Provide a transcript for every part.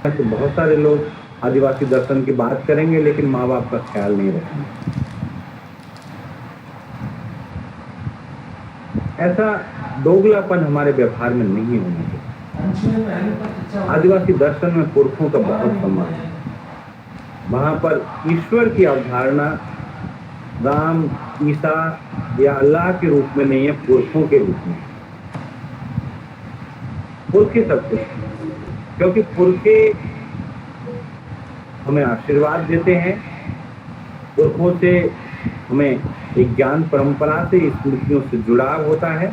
तो बहुत सारे लोग आदिवासी दर्शन की बात करेंगे लेकिन माँ बाप का ख्याल नहीं रखेंगे। ऐसा दोगलापन हमारे व्यवहार में नहीं होना चाहिए। आदिवासी दर्शन में पुरखों का बहुत सम्मान है। वहां पर ईश्वर की अवधारणा राम, ईसा या अल्लाह के रूप में नहीं है, पुरखों के रूप में। पुरखे सब कुछ, क्योंकि पुरखे हमें आशीर्वाद देते हैं। पुरखों से हमें एक ज्ञान परंपरा से, स्मृतियों से जुड़ाव होता है,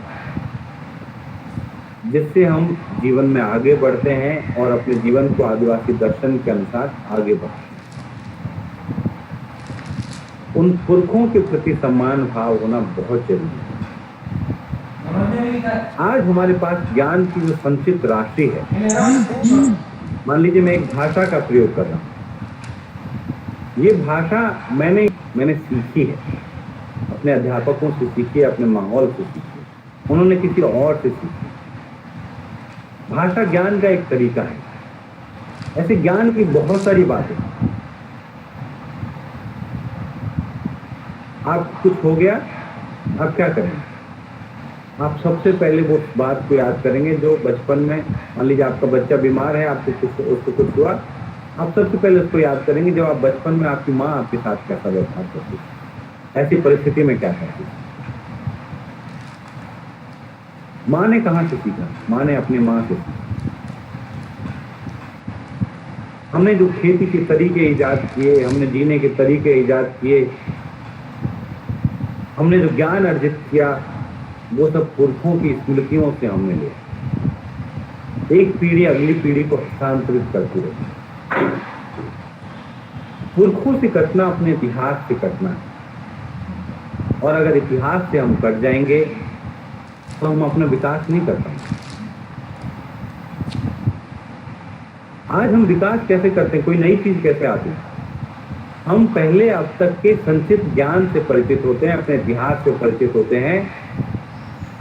जिससे हम जीवन में आगे बढ़ते हैं और अपने जीवन को आदिवासी दर्शन के अनुसार आगे बढ़ते हैं। उन पुरखों के प्रति सम्मान भाव होना बहुत जरूरी है। आज हमारे पास ज्ञान की जो संचित राशि है, मान लीजिए मैं एक भाषा का प्रयोग कर रहा हूँ। ये भाषा मैंने सीखी है, अपने अध्यापकों से सीखी है, अपने माहौल से सीखी है, उन्होंने किसी और से सीखी। भाषा ज्ञान का एक तरीका है। ऐसे ज्ञान की बहुत सारी बातें। आप कुछ हो गया, आप क्या करेंगे? आप सबसे पहले वो बात को याद करेंगे जो बचपन में, मान लीजिए आपका बच्चा बीमार है, उसको कुछ हुआ, आप सबसे पहले उसको याद करेंगे जब आप बचपन में आपकी माँ आपके साथ कैसा व्यवहार करती थी, ऐसी परिस्थिति में क्या करती थी। माँ ने कहाँ से सीखा? माँ ने अपनी माँ से सीखा। हमने जो खेती के तरीके ईजाद किए, हमने जीने के तरीके ईजाद किए, हमने जो ज्ञान अर्जित किया, वो सब पुरखों की स्मृतियों से हमने लिया। एक पीढ़ी अगली पीढ़ी को हस्तांतरित करती रही। पुरखों से कटना अपने इतिहास से कटना है, और अगर इतिहास से हम कट जाएंगे तो हम अपना विकास नहीं कर पाएंगे। आज हम विकास कैसे करते हैं, कोई नई चीज कैसे आती है? हम पहले अब तक के संचित ज्ञान से परिचित होते हैं, अपने इतिहास से परिचित होते हैं।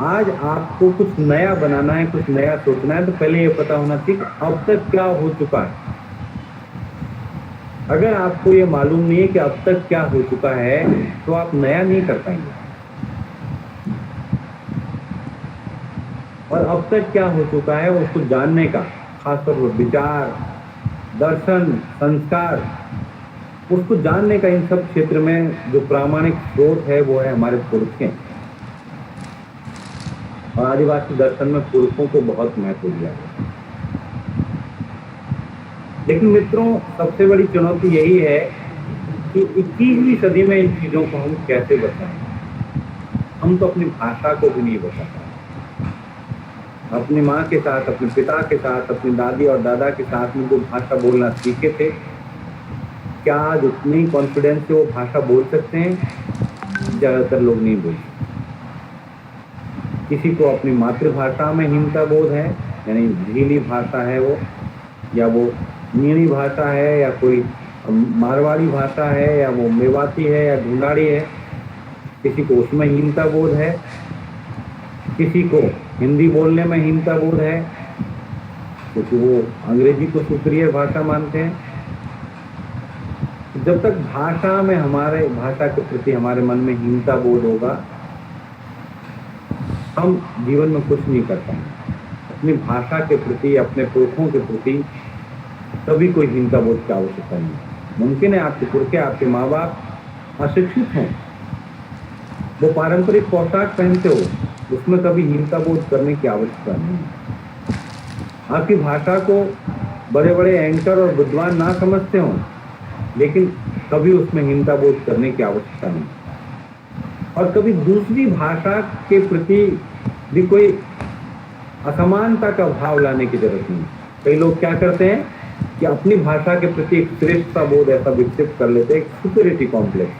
आज आपको कुछ नया बनाना है, कुछ नया सोचना है, तो पहले ये पता होना चाहिए कि अब तक क्या हो चुका है। अगर आपको ये मालूम नहीं है कि अब तक क्या हो चुका है, तो आप नया नहीं कर पाएंगे। और अब तक क्या हो चुका है उसको जानने का, खासतौर पर विचार, दर्शन, संस्कार, उसको जानने का इन सब क्षेत्र में जो प्रामाणिक स्रोत है वो है हमारे पुरखे। और आदिवासी दर्शन में पुरखों को बहुत महत्व दिया है। लेकिन मित्रों, सबसे बड़ी चुनौती यही है कि 21वीं सदी में इन चीजों को हम कैसे बताएं। हम तो अपनी भाषा को भी नहीं बता पाए। अपनी माँ के साथ, अपने पिता के साथ, अपनी दादी और दादा के साथ में जो भाषा बोलना सीखे थे, क्या आज उतनी कॉन्फिडेंस से वो भाषा बोल सकते हैं? ज्यादातर लोग नहीं बोल सकते। किसी को अपनी मातृभाषा में हीनता बोध है, यानी झीली भाषा है वो, या वो नीणी भाषा है, या कोई मारवाड़ी भाषा है, या वो मेवाती है या ढूंढाड़ी है, किसी को उसमें हीनता बोध है। किसी को हिंदी बोलने में हीनता बोध है, क्योंकि वो अंग्रेजी को सुप्रिय भाषा मानते हैं। जब तक भाषा में, हमारे भाषा के प्रति हमारे मन में हीनता बोध होगा, हम जीवन में कुछ नहीं कर पाएंगे। अपनी भाषा के प्रति, अपने पुरखों के प्रति कभी कोई हीनता बोध की आवश्यकता नहीं। मुमकिन है आपके पुरखे, आपके माँ बाप अशिक्षित हों, वो पारंपरिक पोशाक पहनते हो, उसमें कभी हीनता बोध करने की आवश्यकता नहीं है। आपकी भाषा को बड़े बड़े एंकर और विद्वान ना समझते हो, लेकिन कभी उसमें हीनता बोध करने की आवश्यकता नहीं। और कभी दूसरी भाषा के प्रति भी कोई असमानता का भाव लाने की जरूरत नहीं। कई लोग क्या करते हैं कि अपनी भाषा के प्रति एक श्रेष्ठता बोध ऐसा विकसित कर लेते हैं, एक सुपीरियरिटी कॉम्प्लेक्स,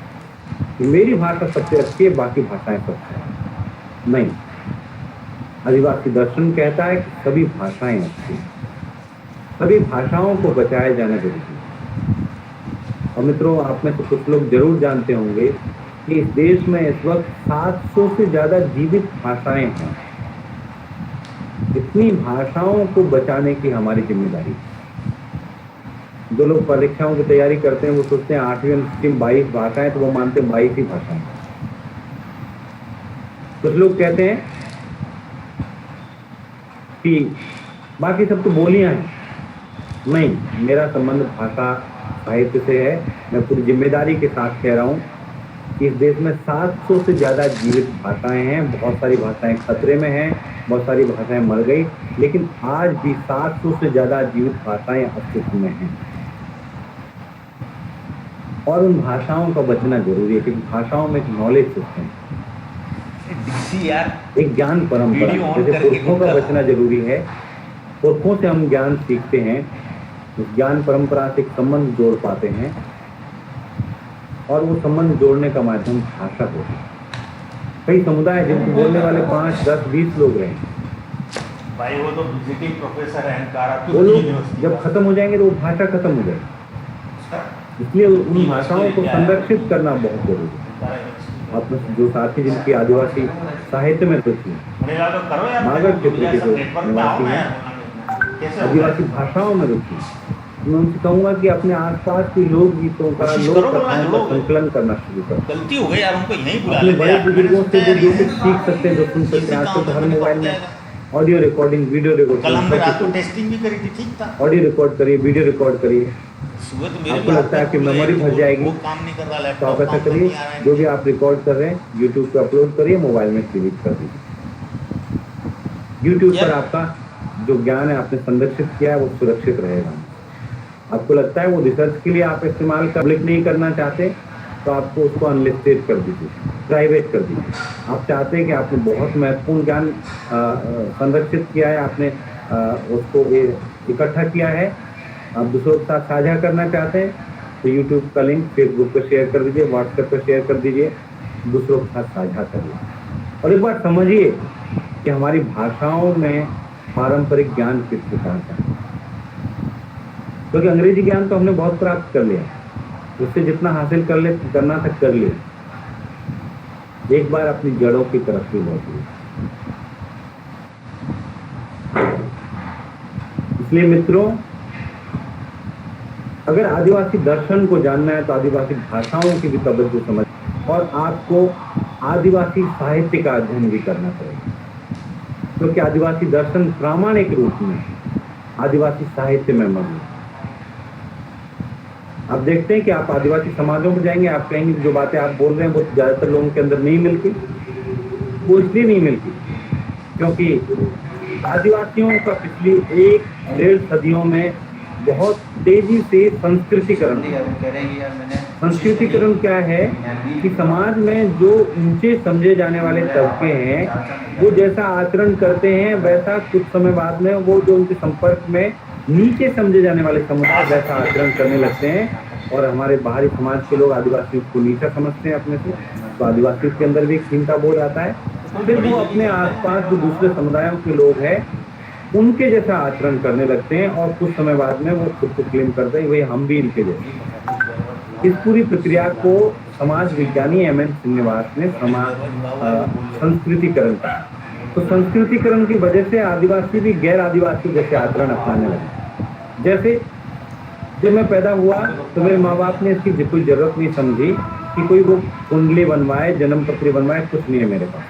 कि मेरी भाषा सबसे अच्छी है, बाकी भाषाएं सबसे नहीं। आदिवासी दर्शन कहता है कि सभी भाषाएं अच्छी हैं, सभी भाषाओं को बचाया जाना जरूरी है। और मित्रों, आप में तो कुछ लोग जरूर जानते होंगे कि इस देश में इस वक्त 700 से ज्यादा जीवित भाषाएं हैं। इतनी भाषाओं को बचाने की हमारी जिम्मेदारी है। जो लोग परीक्षाओं की तैयारी करते हैं वो सोचते हैं 8वीं अनुसूची में 22 भाषाएं, तो वो मानते हैं 22 ही भाषाएं। कुछ लोग कहते हैं कि बाकी सब तो बोलियां हैं। नहीं, मेरा संबंध भाषा साहित्य से है। मैं पूरी जिम्मेदारी के साथ कह रहा हूँ कि इस देश में 700 से ज्यादा जीवित भाषाएं हैं। बहुत सारी भाषाएं खतरे में हैं, बहुत सारी भाषाएं मर गई, लेकिन आज भी 700 से ज्यादा जीवित भाषाएं अस्तित्व में हैं। और उन भाषाओं का बचना जरूरी है, क्योंकि भाषाओं में एक नॉलेज सिस्टम है, एक ज्ञान परंपरा। जैसे पुरखों का बचना जरूरी है, पुरखों से हम ज्ञान सीखते हैं, उस ज्ञान परंपरा से एक संबंध जोड़ पाते हैं, और वो संबंध जोड़ने का माध्यम भाषा होती है। कई समुदाय जिनको बोलने वाले 5, 10, 20 लोग रहे, भाई वो तो विजिटिंग प्रोफेसर है, वो लोग जब खत्म हो जाएंगे तो वो भाषा खत्म हो जाएगी। इसलिए उन भाषाओं को संरक्षित करना बहुत जरूरी है। अपने जो साथी जिनकी आदिवासी साहित्य में रुचि है, मागध क्षेत्र के जो निवासी हैं, आदिवासी भाषाओं में रुचि है, मैं उनसे कहूंगा कि अपने आसपास के लोकगीतों का, लोक कथाओं का संकलन करना शुरू करें। गलती हो गई यार, उनको यहीं बुला अपने बड़े बुजुर्गों से जो कुछ सीख सकते हैं, जो सुन सकते हैं। आजकल तो हर मोबाइल में ऑडियो रिकॉर्डिंग, वीडियो रिकॉर्डिंग, कल हमने रात को टेस्टिंग भी करी थी, ठीक था। ऑडियो रिकॉर्ड करिए, वीडियो रिकॉर्ड करिए। सुबह तो मेरे आपको लगता है कि मेमोरी भर जाएगी, वो काम नहीं कर रहा, तो आप ऐसा करिए, जो भी आप रिकॉर्ड कर रहे हैं यूट्यूब पे अपलोड करिए, मोबाइल में डिलीट कर दीजिए। यूट्यूब पर आपका जो ज्ञान है आपने संरक्षित किया है वो सुरक्षित रहेगा। आपको लगता है वो रिसर्च के लिए आप इस्तेमाल पब्लिक नहीं करना चाहते, तो आपको उसको अनलिस्टेड कर दीजिए, प्राइवेट कर दीजिए। आप चाहते हैं कि आपने बहुत महत्वपूर्ण ज्ञान संरक्षित किया है, आपने उसको इकट्ठा किया है, आप दूसरों के साथ साझा करना चाहते हैं, तो यूट्यूब का लिंक फेसबुक पर शेयर कर दीजिए, व्हाट्सएप पर शेयर कर दीजिए, दूसरों के साथ साझा करिए। और एक बार समझिए कि हमारी भाषाओं में पारंपरिक ज्ञान किस प्रकार का है। क्योंकि अंग्रेजी ज्ञान तो हमने बहुत प्राप्त कर लिया, उससे जितना हासिल करना था कर लिया। एक बार अपनी जड़ों की तरफ भी लौटिए। इसलिए मित्रों, अगर आदिवासी दर्शन को जानना है तो आदिवासी भाषाओं की भी तवज्जो समझ, और आपको आदिवासी साहित्य का अध्ययन भी करना पड़ेगा, क्योंकि आदिवासी दर्शन प्रामाणिक रूप में आदिवासी साहित्य में मौजूद है। आप देखते हैं कि आप आदिवासी समाजों में जाएंगे, आप कहेंगे जो बातें आप बोल रहे हैं वो ज्यादातर लोगों के अंदर नहीं मिलती। वो इसलिए नहीं मिलती क्योंकि आदिवासियों का पिछली 1-1.5 सदियों में बहुत तेजी से संस्कृतिकरण। संस्कृतिकरण क्या है कि समाज में जो ऊंचे समझे जाने वाले तबके हैं वो जैसा आचरण करते हैं, वैसा कुछ समय बाद में वो जो उनके संपर्क में नीचे समझे जाने वाले समुदाय वैसा आचरण करने लगते हैं। और हमारे बाहरी समाज के लोग आदिवासियों को नीचा समझते हैं अपने से, तो आदिवासियों के अंदर भी एक हीनता बोध आता है। फिर वो अपने आसपास जो दूसरे समुदायों के लोग हैं उनके जैसा आचरण करने लगते हैं, और कुछ समय बाद में वो खुद को क्लेम करते हैं, वही हम भी इनके जैसे। इस पूरी प्रक्रिया को समाज विज्ञानी M.N. श्रीनिवास ने संस्कृतिकरण कहा। तो संस्कृतिकरण की वजह से आदिवासी भी गैर आदिवासी जैसे आचरण अपनाने लगे। जैसे जब मैं पैदा हुआ तो मेरे माँ बाप ने इसकी कोई जरूरत नहीं समझी कि कोई वो कुंडली बनवाए, जन्म पत्री बनवाए, कुछ नहीं है मेरे पास।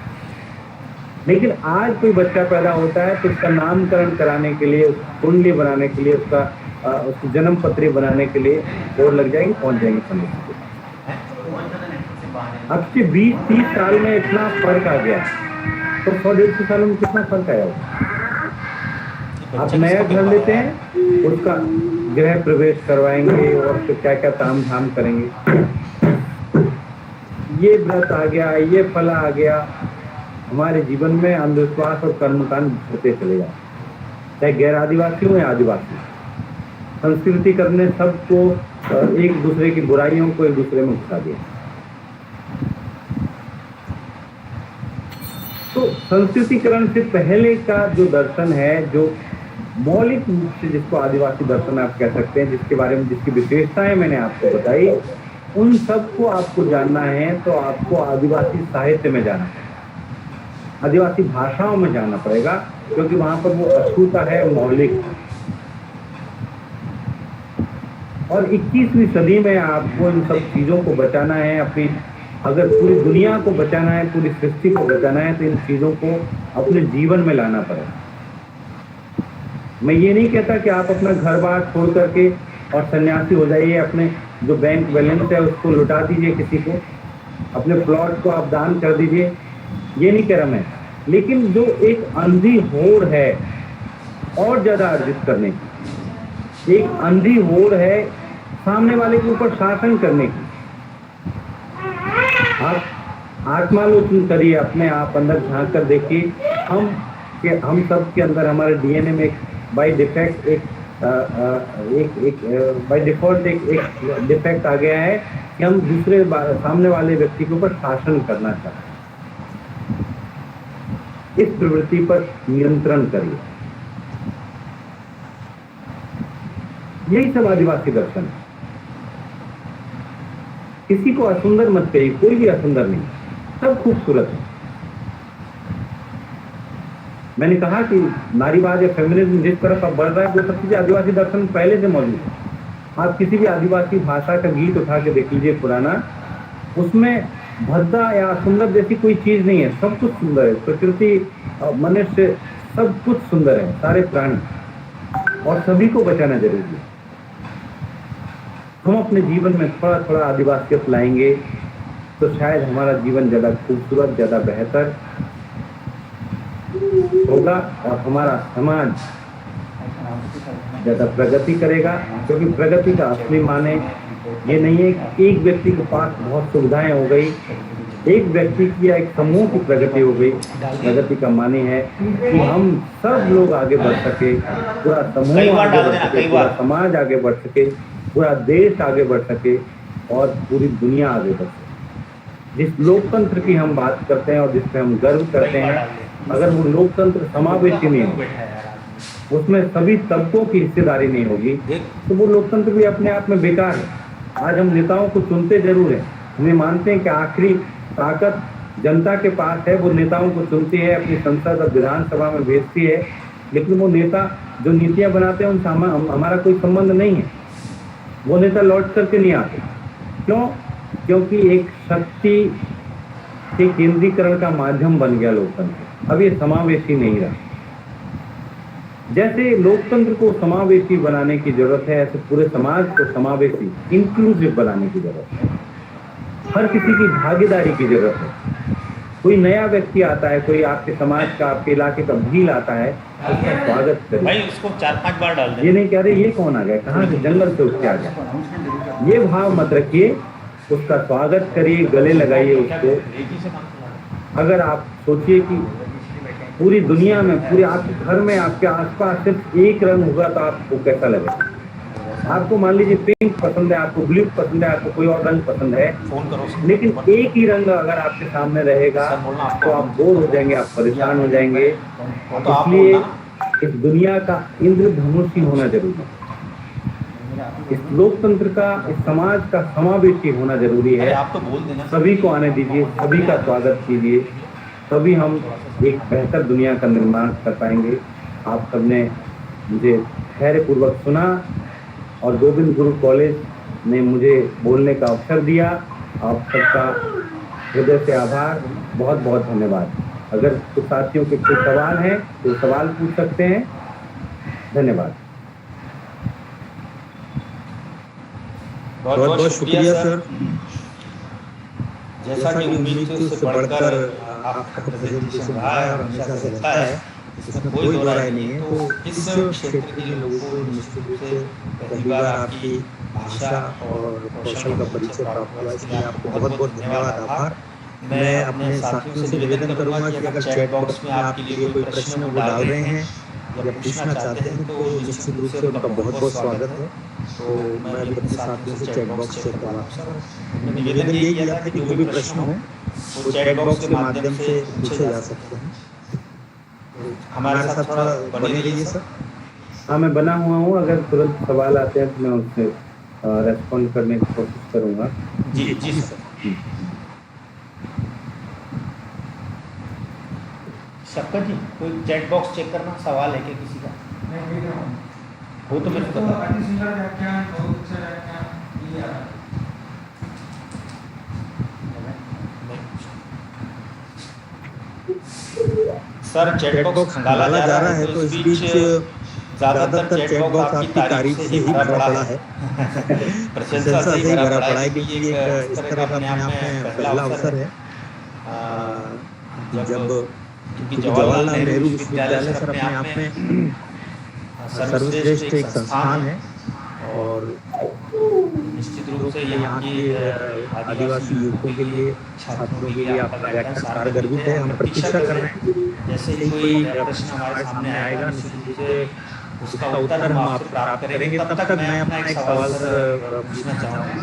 लेकिन आज कोई बच्चा पैदा होता है तो उसका नामकरण कराने के लिए, कुंडली बनाने के लिए, उसकी जन्म पत्री बनाने के लिए और लग जाएगी, पहुंच जाएंगे पंडित जी। अब से 20-30 साल में इतना फर्क आ गया, तो 100-150 सालों में कितना फर्क आया होगा। आप नया घर लेते हैं, उसका गृह प्रवेश करवाएंगे और फिर क्या क्या ताम झाम करेंगे। ये व्रत आ गया, ये फल आ गया, हमारे जीवन में अंधविश्वास और कर्मकांड होते चले जाते, चाहे गैर आदिवासी हो या आदिवासी। संस्कृति करने सबको एक दूसरे की बुराइयों को एक दूसरे में घुसा दिया। तो संस्कृतिकरण से पहले का जो दर्शन है, जो मौलिक रूप से जिसको आदिवासी दर्शन आप कह सकते हैं, जिसके बारे में जिसकी विशेषताएं मैंने आपको बताई, उन सबको आपको जानना है तो आपको आदिवासी साहित्य में जाना है, आदिवासी भाषाओं में जाना पड़ेगा, क्योंकि वहां पर वो अछूता है, मौलिक। और 21वीं सदी में आपको इन सब चीज़ों को बचाना है। अपनी अगर पूरी दुनिया को बचाना है, पूरी सृष्टि को बचाना है, तो इन चीज़ों को अपने जीवन में लाना पड़ेगा। मैं ये नहीं कहता कि आप अपना घर बार छोड़ करके और सन्यासी हो जाइए, अपने जो बैंक बैलेंस है उसको लुटा दीजिए किसी को, अपने प्लॉट को आप दान कर दीजिए, ये नहीं कह रहा मैं। लेकिन जो एक अंधी होड़ है और ज़्यादा अर्जित करने की, एक अंधी होड़ है सामने वाले के ऊपर शासन करने की। आप आत्मालोचन करिए, अपने आप अंदर झांक कर देखिए। हम सब के अंदर, हमारे डीएनए में बाय डिफेक्ट एक बाय डिफॉल्ट एक डिफेक्ट आ गया है कि हम दूसरे सामने वाले व्यक्ति के ऊपर शासन करना चाहते हैं। इस प्रवृत्ति पर नियंत्रण करिए। यही सब आदिवासी दर्शन है। किसी को असुंदर मत कहिए, कोई भी असुंदर नहीं, सब खूबसूरत है। मैंने कहा कि नारीवाद या फेमिनिज्म जिस तरफ अब बढ़ रहा है, वो सब चीजें आदिवासी दर्शन पहले से मौजूद है। आप किसी भी आदिवासी भाषा का गीत उठा के देख लीजिए पुराना, उसमें भद्दा या सुंदर जैसी कोई चीज नहीं है। सब कुछ सुंदर है, प्रकृति, मनुष्य, सब कुछ सुंदर है, सारे प्राणी, और सभी को बचाना जरूरी है। हम अपने जीवन में थोड़ा थोड़ा आदिवासियत लाएंगे तो शायद हमारा जीवन ज़्यादा खूबसूरत, ज़्यादा बेहतर होगा और हमारा समाज ज़्यादा प्रगति करेगा। क्योंकि प्रगति का असली माने ये नहीं है कि एक व्यक्ति के पास बहुत सुविधाएं हो गई, एक व्यक्ति की या एक समूह की प्रगति हो गई। प्रगति का माने है कि हम सब लोग आगे बढ़ सके, पूरा समूह आगे बढ़ सके, पूरा समाज आगे बढ़ सके, पूरा देश आगे बढ़ सके और पूरी दुनिया आगे बढ़ सके। जिस लोकतंत्र की हम बात करते हैं और जिस पे हम गर्व करते हैं, अगर वो लोकतंत्र समावेशी नहीं हो, उसमें सभी तबकों की हिस्सेदारी नहीं होगी, तो वो लोकतंत्र भी अपने आप में बेकार है। आज हम नेताओं को चुनते जरूर हैं, हमें मानते हैं कि आखिरी ताकत जनता के पास है, वो नेताओं को चुनती है, अपनी संसद और विधानसभा में भेजती है, लेकिन वो नेता जो नीतियां बनाते हैं उनसे हमारा कोई संबंध नहीं है। वो नेता लौट करके नहीं आते। क्यों? क्योंकि एक शक्ति के केंद्रीकरण का माध्यम बन गया लोकतंत्र। अब ये समावेशी नहीं रहा। जैसे लोकतंत्र को समावेशी बनाने की जरूरत है, ऐसे पूरे समाज को समावेशी, इंक्लूसिव बनाने की जरूरत है। हर किसी की भागीदारी की जरूरत है। कोई नया व्यक्ति आता है, कोई आपके समाज का, आपके इलाके का भील आता है, उसका स्वागत करिए। भाई उसको 4-5 बार डाल दे। ये नहीं कह रहे ये कौन आ गया, कहाँ से जंगल से उठ के आ गया, ये भाव मत रखिए। उसका स्वागत करिए, गले लगाइए उसको। अगर आप सोचिए कि पूरी दुनिया में, पूरे आपके घर में, आपके आसपास सिर्फ एक रंग होगा तो आपको कैसा लगेगा? आपको मान लीजिए पिंक पसंद है, आपको ब्लू पसंद है, आपको कोई और रंग पसंद है, लेकिन एक ही रंग अगर आपके सामने रहेगा तो आप बोर हो जाएंगे, आप परेशान हो जाएंगे। इसलिए इस दुनिया का इंद्रधनुषी होना जरूरी है। इस लोकतंत्र का, इस समाज का समावेशी होना जरूरी है। सभी को आने दीजिए, सभी का स्वागत कीजिए, तभी हम एक बेहतर दुनिया का निर्माण कर पाएंगे। आप सबने मुझे धैर्यपूर्वक सुना और गोविंद गुरु कॉलेज ने मुझे बोलने का अवसर दिया। आप सबका हृदय से आभार, बहुत बहुत धन्यवाद। अगर कुछ साथियों के कोई सवाल हैं तो सवाल पूछ सकते हैं। धन्यवाद। बहुत बहुत शुक्रिया सर। जैसा कि उम्मीद थी उससे बढ़कर आपका प्रेजेंटेशन रहा है और हमेशा से रहता है, इसमें कोई दो राय नहीं है। तो इस क्षेत्र के लोगों को निश्चित रूप से पहली बार आपकी भाषा और कौशल का परिचय प्राप्त हुआ, इसलिए आपको बहुत बहुत धन्यवाद, आभार। मैं अपने साथियों से निवेदन करूंगा कि अगर चैट बॉक्स में आपके लिए कोई प्रश्न वो डाल रहे हैं या पूछना चाहते हैं तो निश्चित रूप से उनका बहुत बहुत स्वागत है। तो मैं भी अपने साथियों से चैट बॉक्स चेक करवाऊंगा। निवेदन यही किया था कि जो भी प्रश्न हो वो चैट बॉक्स के माध्यम से पूछे जा सकते हैं। हमारे साथ थोड़ा बने रहिए सर। हाँ, मैं बना हुआ हूँ। अगर तुरंत सवाल आते हैं तो मैं उससे रेस्पॉन्ड करने की कोशिश करूँगा। जी जी सर। शक्कर जी, कोई चैट बॉक्स चेक करना, सवाल है क्या किसी का? मैं देख रहा हूँ। हो तो मेरे को अति सुंदर व्याख्यान, बहुत अच्छा सर चैट बॉक्स खंगाला जा रहा है, तो इस बीच ज्यादातर चैट बॉक्स आपकी तारीफ से ही भरा पड़ा है। प्रशंसा से ही भरा पड़ा है, क्योंकि एक इस तरह का अपने आप में पहला अवसर है जब, क्योंकि जवाहरलाल नेहरू विश्वविद्यालय सर अपने आप में सर्वश्रेष्ठ एक संस्थान है, और निश्चित रूप से यहाँ की आदिवासी युवकों के लिए, छात्रों के लिए आपका व्याख्यान सारा गर्वित है। हम प्रतीक्षा कर रहे हैं जैसे ही कोई प्रश्न हमारे सामने आएगा, निश्चित रूप से उसका उत्तर हम आपसे प्राप्त करेंगे। तब तक मैं अपना एक सवाल सर पूछना चाहूँगा।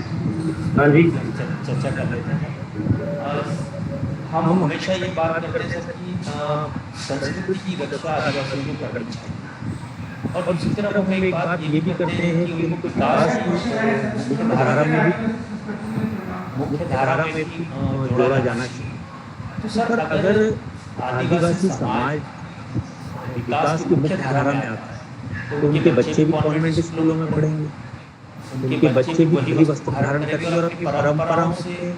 हाँ जी, चर्चा कर लेते हैं। हम हमेशा ये बात करते हैं सर कि संस्कृति की रक्षा आदिवासियों को करनी चाहिए, और दूसरी तरफ हम एक बात ये भी करते हैं कि उनको विकास की मुख्य धारा में भी जोड़ा जाना चाहिए। तो सर अगर आदिवासी समाज विकास की मुख्य धारा में आता है, तो उनके बच्चे भी कॉन्वेंट स्कूलों में पढ़ेंगे, उनके बच्चे भी वही वस्त्र धारण करेंगे, और अपनी परंपराओं से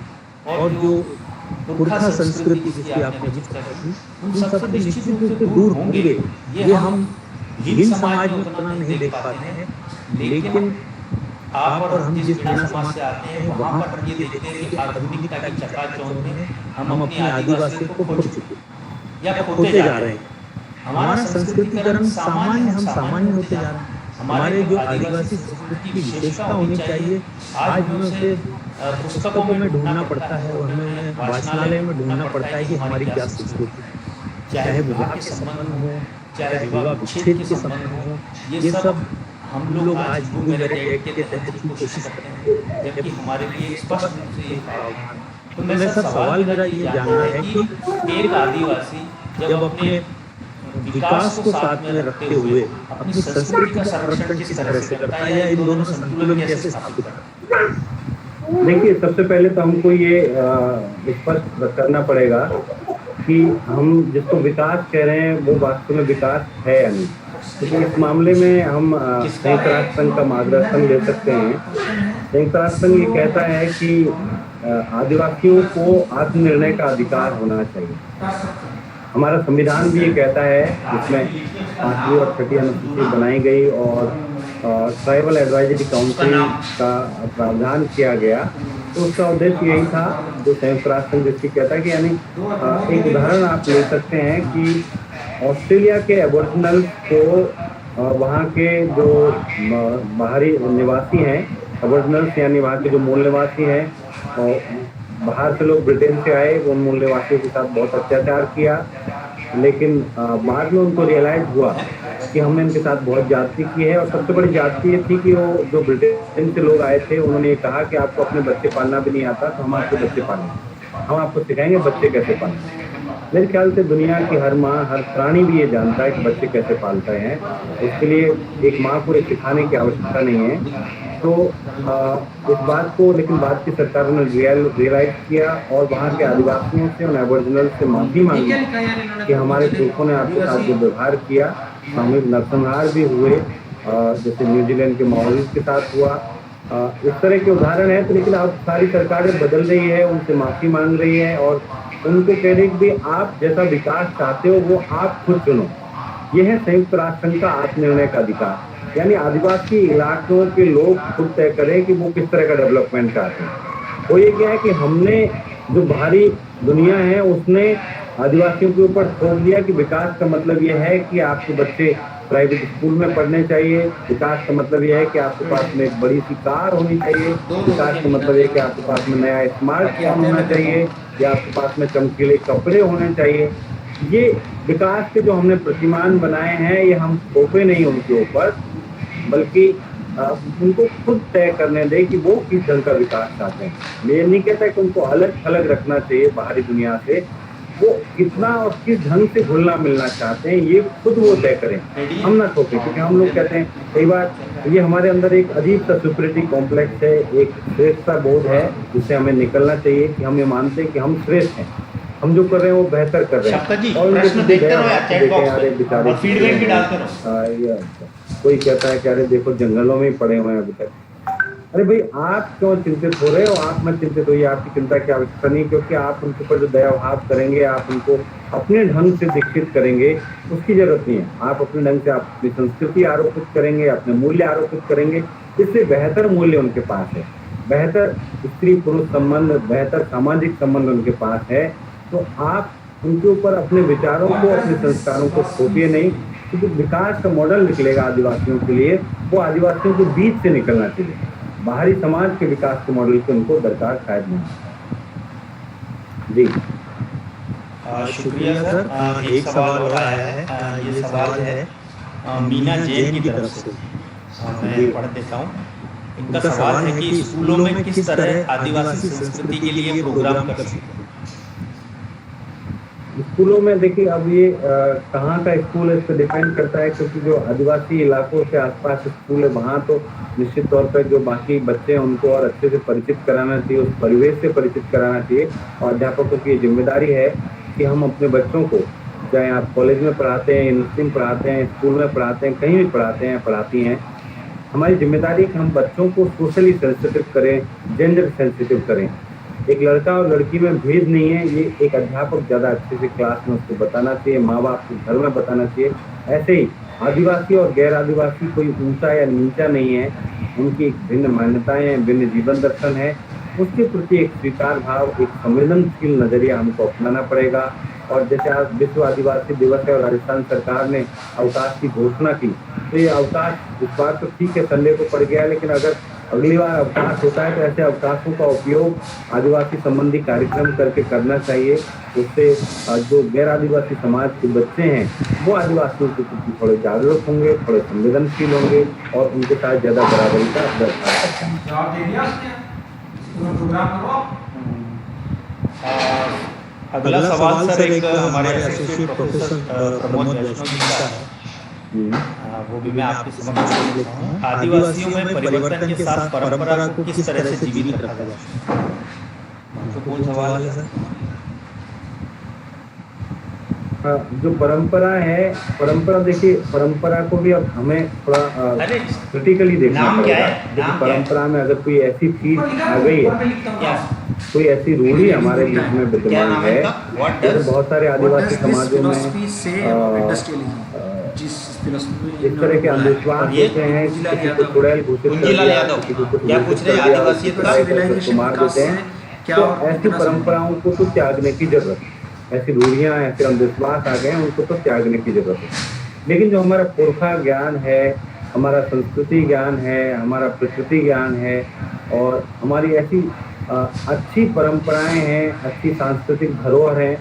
और जो पुरखा संस्कृति जिसकी आपने जिक्र की, उन सबसे निश्चित रूप से दूर होंगे। ये हम हिंद समाज में उतना नहीं देख पाते हैं, लेकिन आप और हम जिस बिना समाज से आते हैं, वहाँ पर ये देखते हैं कि आधुनिकता की चकाचौंध में हम अपनी आदिवासियों को खो चुके या खोते जा रहे हैं। हमारा संस्कृतिकरण सामान्य, हम सामान्य होते जा रहे हैं। हमारे जो आदिवासी संस्कृति की विशेषता होनी चाहिए, आज हमें उसे पुस्तकों में ढूंढना पड़ता है, और हमें वाचनालय में ढूंढना पड़ता है कि हमारी क्या संस्कृति है। चाहे विवाह के संबंध हो, चाहे विवाह विच्छेद के संबंध हो, ये सब हम लोग आज हिंदू मेरिट एक्ट के तहत की कोशिश करते हैं, जबकि हमारे लिए स्पष्ट रूप से ये प्रावधान है। तो मेरा सवाल मेरा ये जानना है कि एक आदिवासी जब अपने विकास को साथ में रखते हुए अपनी संस्कृति का संरक्षण किस तरह से करता है, या इन दोनों का संतुलन कैसे स्थापित करता है? देखिए, सबसे पहले तो हमको ये स्पष्ट करना पड़ेगा कि हम जिसको विकास कह रहे हैं वो वास्तव में विकास है या नहीं। क्योंकि इस मामले में हम संयुक्त राष्ट्र संघ का मार्गदर्शन ले सकते हैं। संयुक्त राष्ट्र संघ ये कहता है कि आदिवासियों को आत्मनिर्णय का अधिकार होना चाहिए। हमारा संविधान भी ये कहता है, जिसमें 5वीं और 6ठी अनुसूची बनाई गई और ट्राइबल एडवाइजरी काउंसिल का प्रावधान किया गया। तो उसका उद्देश्य यही था, जो संयुक्त राष्ट्र संघ जिसकी कहता है कि यानी एक उदाहरण आप ले सकते हैं कि ऑस्ट्रेलिया के एबोरिजिनल को वहाँ के जो बाहरी निवासी हैं, एबोरिजिनल्स यानी वहाँ के जो मूल निवासी हैं, और बाहर से लोग ब्रिटेन से आए, उन मूल निवासियों के साथ बहुत अत्याचार किया, लेकिन बाद में उनको रियलाइज हुआ कि हमने इनके साथ बहुत ज्यादती की है। और सबसे बड़ी ज्यादती ये थी कि वो जो ब्रिटेन से लोग आए थे, उन्होंने ये कहा कि आपको अपने बच्चे पालना भी नहीं आता, तो हम आपके बच्चे पालेंगे, हम आपको सिखाएंगे बच्चे कैसे पालना। मेरे ख्याल से दुनिया की हर माँ, हर प्राणी भी ये जानता है कि बच्चे कैसे पालते हैं। इसके लिए एक माँ को ये सिखाने की आवश्यकता नहीं है। तो इस बात को लेकिन बाद की सरकारों ने रियलाइज किया और वहाँ के आदिवासियों से, उन एबोरिजिनल से माफी मांगी कि हमारे पुरखों ने आपके साथ जो व्यवहार किया, सामूहिक नरसंहार भी हुए, जैसे न्यूजीलैंड के माओरीज के साथ हुआ। इस तरह के उदाहरण है। तो लेकिन अब सारी सरकारें बदल रही है, उनसे माफी मांग रही है और उनको कह रही कि आप जैसा विकास चाहते हो वो आप खुद चुनो। यह है संयुक्त राष्ट्र संघ का आत्मनिर्णय का अधिकार, यानी आदिवासी इलाकों के लोग खुद तय करें कि वो किस तरह का डेवलपमेंट चाहते हैं। वो ये क्या है कि हमने जो बाहरी दुनिया है उसने आदिवासियों के ऊपर थोप दिया कि विकास का मतलब ये है कि आपके बच्चे प्राइवेट स्कूल में पढ़ने चाहिए, विकास का मतलब यह है कि आपके पास में एक बड़ी सी कार होनी चाहिए, विकास का मतलब है कि आपके पास में नया स्मार्टफोन होना चाहिए, या आपके पास में चमकीले कपड़े होने चाहिए। ये विकास के जो हमने प्रतिमान बनाए हैं, ये हम थोपे नहीं उनके ऊपर, बल्कि उनको खुद तय करने दें कि वो किस ढंग का विकास चाहते हैं। मैं नहीं कहता कि उनको अलग थलग रखना चाहिए बाहरी दुनिया से, वो कितना और किस ढंग से घुलना मिलना चाहते हैं ये खुद वो तय करें, हम ना थोपें। क्योंकि हम लोग कहते हैं कई बार ये हमारे अंदर एक अजीब सा सुपरिटी कॉम्प्लेक्स है, एक श्रेष्ठता बोध है जिससे हमें निकलना चाहिए कि हम ये मानते हैं कि हम श्रेष्ठ हैं, हम जो कर रहे हैं वो बेहतर कर रहे हैं। और प्रश्न देखते रहो यार चैट बॉक्स में और फीडबैक भी डालते रहो। कोई कहता है कि अरे देखो जंगलों में ही पड़े हुए हैं अभी तक, अरे भाई, आप क्यों चिंतित हो रहे हो? आप मत चिंतित होइए, आपकी चिंता की आवश्यकता नहीं, क्योंकि आप उनके ऊपर जो दया भाव करेंगे, आप उनको अपने ढंग से दीक्षित करेंगे, उसकी जरूरत नहीं है। आप अपने ढंग से आप अपनी संस्कृति आरोपित करेंगे, अपने मूल्य आरोपित करेंगे, इससे बेहतर मूल्य उनके पास है, बेहतर स्त्री पुरुष संबंध, बेहतर सामाजिक संबंध उनके पास है। तो आप उनके ऊपर अपने विचारों को, अपने संस्कारों को थोपिए नहीं, क्योंकि विकास का मॉडल निकलेगा आदिवासियों के लिए, वो आदिवासियों के बीच से निकलना चाहिए। बाहरी समाज के विकास के मॉडल की उनको दरकार शायद नहीं। जी शुक्रिया सर। एक सवाल और आया है। ये सवाल है मीना जैन की तरफ से। मैं पढ़ देता हूँ। इनका सवाल है कि स्कूलों में किस तरह आदिवासी संस्कृति के लिए प्रोग्राम कर सकते हैं। स्कूलों में देखिए, अब ये कहाँ का स्कूल है इस पर डिपेंड करता है, क्योंकि जो आदिवासी इलाकों के आसपास स्कूल है वहाँ तो निश्चित तौर पर जो बाकी बच्चे हैं उनको और अच्छे से परिचित कराना चाहिए, उस परिवेश से परिचित कराना चाहिए। और अध्यापकों की ये जिम्मेदारी है कि हम अपने बच्चों को, चाहे आप कॉलेज में पढ़ाते हैं, यूनिवर्सिटी में पढ़ाते हैं, स्कूल में पढ़ाते हैं, कहीं भी पढ़ाते हैं, पढ़ाती हैं, हमारी जिम्मेदारी है कि हम बच्चों को सोशली सेंसिटिव करें, जेंडर सेंसिटिव करें। एक लड़का और लड़की में भेद नहीं है, ये एक अध्यापक ज़्यादा अच्छे से क्लास में उसको बताना चाहिए, माँ बाप को घर में बताना चाहिए। ऐसे ही आदिवासी और गैर आदिवासी कोई ऊंचा या नीचा नहीं है, उनकी एक भिन्न मान्यताएं हैं, भिन्न जीवन दर्शन है, उसके प्रति एक स्वीकार भाव, एक संवेदनशील नजरिया हमको अपनाना पड़ेगा। और जैसे आज विश्व आदिवासी दिवस है और राजस्थान सरकार ने अवकाश की घोषणा की, तो ये अवकाश इस बार तो ठीक है, संडे को पड़ गया है, लेकिन अगर अगली बार अवकाश होता है तो ऐसे अवकाशों का उपयोग आदिवासी संबंधी कार्यक्रम करके करना चाहिए। उससे जो गैर आदिवासी समाज के बच्चे हैं वो आदिवासियों के प्रति थोड़े जागरूक होंगे, थोड़े संवेदनशील होंगे और उनके साथ ज़्यादा बराबरी का बर्ताव करेंगे। अगला सवाल सर एक हमारे एसोसिएट प्रोफेसर प्रमोद वैष्णव जी का है। वो भी मैं आपके समक्ष रख लेता हूँ। आदिवासियों में परिवर्तन के साथ परंपरा को किस तरह से जीवित रखा जा सकता है? तो कौन सवाल है सर? जो परंपरा है, परंपरा देखिए, परंपरा को भी अब हमें थोड़ा क्रिटिकली देखना पड़ेगा। देखिए, परंपरा में अगर कोई ऐसी चीज आ गई है, कोई ऐसी रूढ़ी हमारे बीच में विद्यमान है, जैसे बहुत सारे आदिवासी समाजों में इस तरह के अंधविश्वास होते हैं, किसी को चुड़ैल घोषित कर दिया, किसी को कुछ घोषित कर दिया, उसको मार देते हैं। तो ऐसी परंपराओं को तो त्यागने की जरूरत है। ऐसी रूढ़ियाँ, ऐसे अंधविश्वास आ गए हैं, उनको तो त्यागने की जरूरत है। लेकिन जो हमारा पुरखा ज्ञान है, हमारा संस्कृति ज्ञान है, हमारा प्रकृति ज्ञान है और हमारी ऐसी अच्छी परंपराएं हैं, अच्छी सांस्कृतिक धरोहर हैं,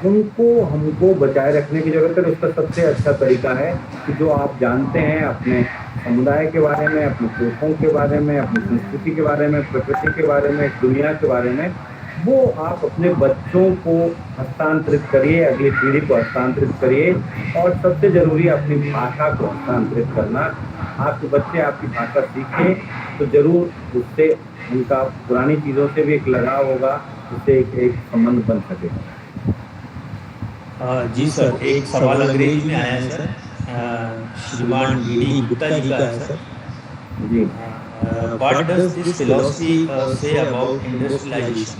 उनको हमको बचाए रखने की जरूरत है। उसका सबसे अच्छा तरीका है कि जो आप जानते हैं अपने समुदाय के बारे में, अपने पुरखों के बारे में, अपनी संस्कृति के बारे में, प्रकृति के बारे में, दुनिया के बारे में, वो आप अपने बच्चों को हस्तांतरित करिए, अगली पीढ़ी को हस्तांतरित करिए। और सबसे जरूरी अपनी भाषा को हस्तांतरित करना। आपके बच्चे आपकी भाषा सीखें तो जरूर उससे उनका पुरानी चीज़ों से भी एक लगाव होगा, उससे एक संबंध बन सकेगा। जी सर, एक सवाल अंग्रेजी में आया है सर, श्रीमान डी गुप्ता जी का है सर। जी, what does this philosophy say about industrialisation?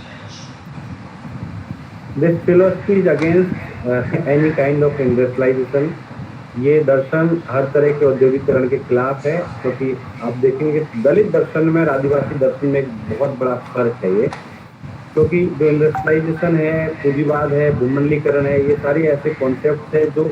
This philosophy is against any kind of industrialisation. ये दर्शन हर तरह के औद्योगिकरण के खिलाफ है, क्योंकि आप देखेंगे दलित दर्शन में और आदिवासी दर्शन में एक बहुत बड़ा फर्क है ये। क्योंकि जो इंडस्ट्रियलाइजेशन है, पूंजीवाद है, भूमंडलीकरण है, ये सारे ऐसे कॉन्सेप्ट है जो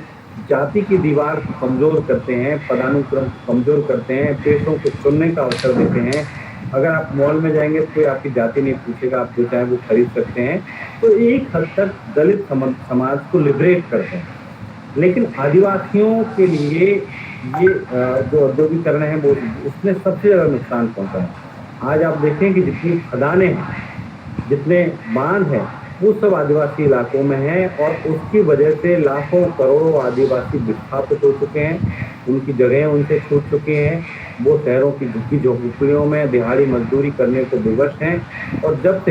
जाति की दीवार को कमजोर करते हैं, पदानुक्रम को कमजोर करते हैं, पेशों को चुनने का अवसर देते हैं। अगर आप मॉल में जाएंगे तो कोई आपकी जाति नहीं पूछेगा, आप जो चाहे वो खरीद सकते हैं। तो एक हद तक दलित समाज को लिबरेट करते हैं। लेकिन आदिवासियों के लिए ये जो औद्योगिकरण है वो उसने सबसे ज़्यादा नुकसान पहुंचा है। आज आप देखें कि जितनी खदानें हैं, जितने बांध हैं, वो सब आदिवासी इलाकों में हैं और उसकी वजह से लाखों करोड़ों आदिवासी विस्थापित हो चुके हैं, उनकी जगहें उनसे छूट चुकी हैं। वो शहरों की झुग्गी झोंपड़ियों में दिहाड़ी मजदूरी करने को विवश हैं। और जब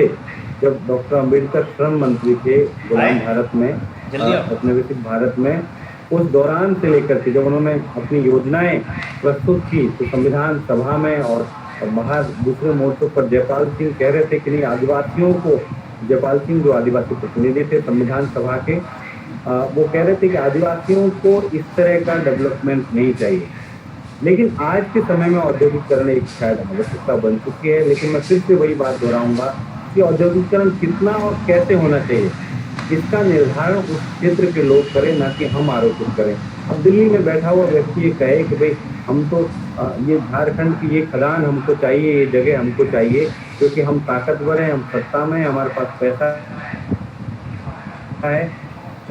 डॉक्टर अंबेडकर श्रम मंत्री थे गुलाम भारत में, औपनिवेशिक भारत में, उस दौरान से लेकर के जब उन्होंने अपनी योजनाएं प्रस्तुत की तो संविधान सभा में और और बाहर दूसरे मोर्चों पर जयपाल सिंह कह रहे थे कि नहीं आदिवासियों को, जयपाल सिंह जो आदिवासी प्रतिनिधि थे संविधान सभा के, वो कह रहे थे कि आदिवासियों को इस तरह का डेवलपमेंट नहीं चाहिए। लेकिन आज के समय में औद्योगिकरण एक शायद आवश्यकता बन चुकी है, लेकिन मैं फिर से वही बात दोहराऊंगा कि औद्योगिकरण कितना और कैसे होना चाहिए इसका निर्धारण उस क्षेत्र के लोग करें, ना कि हम आरोपित करें। अब दिल्ली में बैठा हुआ व्यक्ति ये कहे कि भाई हम तो ये झारखंड की ये खदान हमको चाहिए, ये जगह हमको चाहिए क्योंकि हम ताकतवर हैं, हम सत्ता में हैं, हमारे पास पैसा है,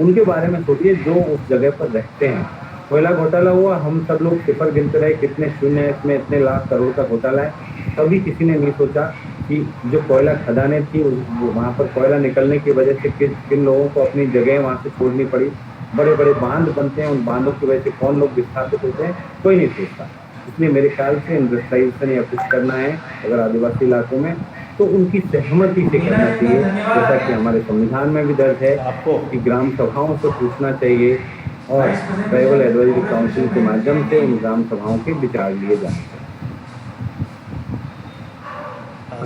उनके बारे में सोचिए जो उस जगह पर रहते हैं। कोयला घोटाला हुआ, हम सब लोग सिफर गिनते रहे कितने शून्य है इसमें, इतने लाख करोड़ का घोटाला है। कभी किसी ने नहीं सोचा कि जो कोयला खदानें थी वहाँ पर कोयला निकलने की वजह से किन लोगों को अपनी जगह वहाँ से छोड़नी पड़ी। बड़े बड़े बांध बनते हैं, उन बांधों की वजह से कौन लोग विस्थापित होते हैं, कोई नहीं सोचता। इसलिए मेरे ख्याल से इंडस्ट्रियलाइजेशन या कुछ करना है अगर आदिवासी इलाकों में तो उनकी सहमति से करना चाहिए, जैसा कि हमारे संविधान में भी दर्ज है कि ग्राम सभाओं से पूछना चाहिए और ट्राइबल एडवाइजरी काउंसिल के माध्यम से उन ग्राम सभाओं के विचार लिए जाए।